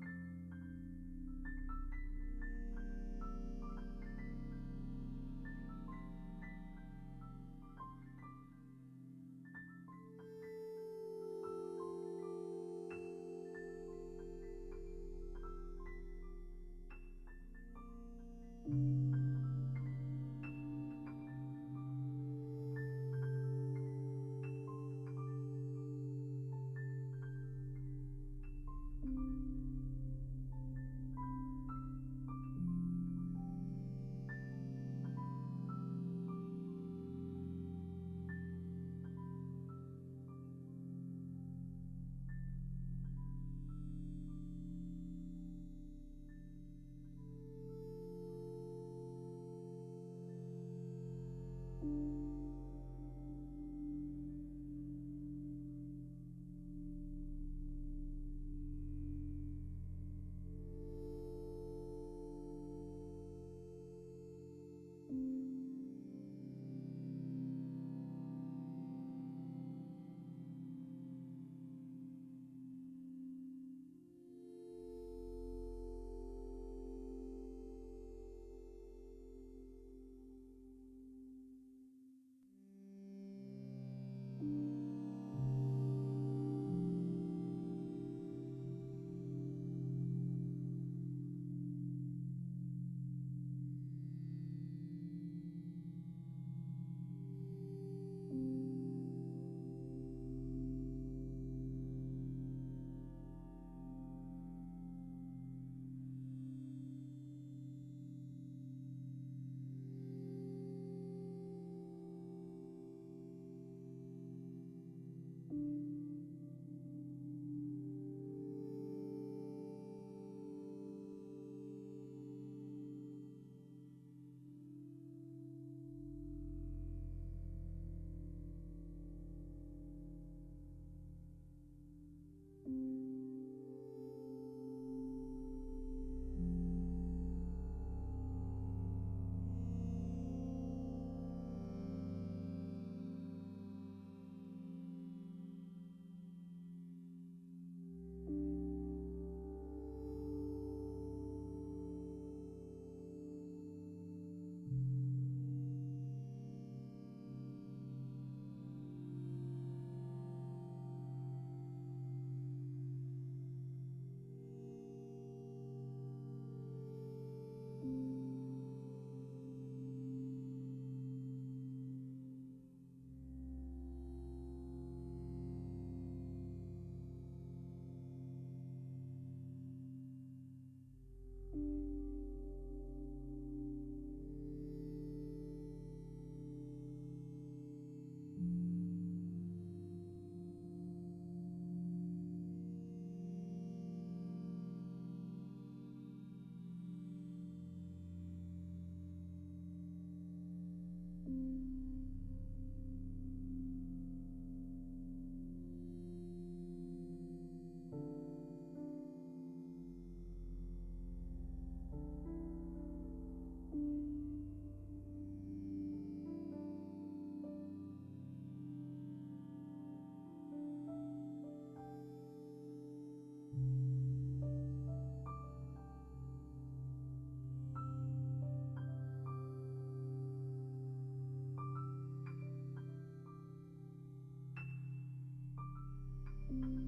you.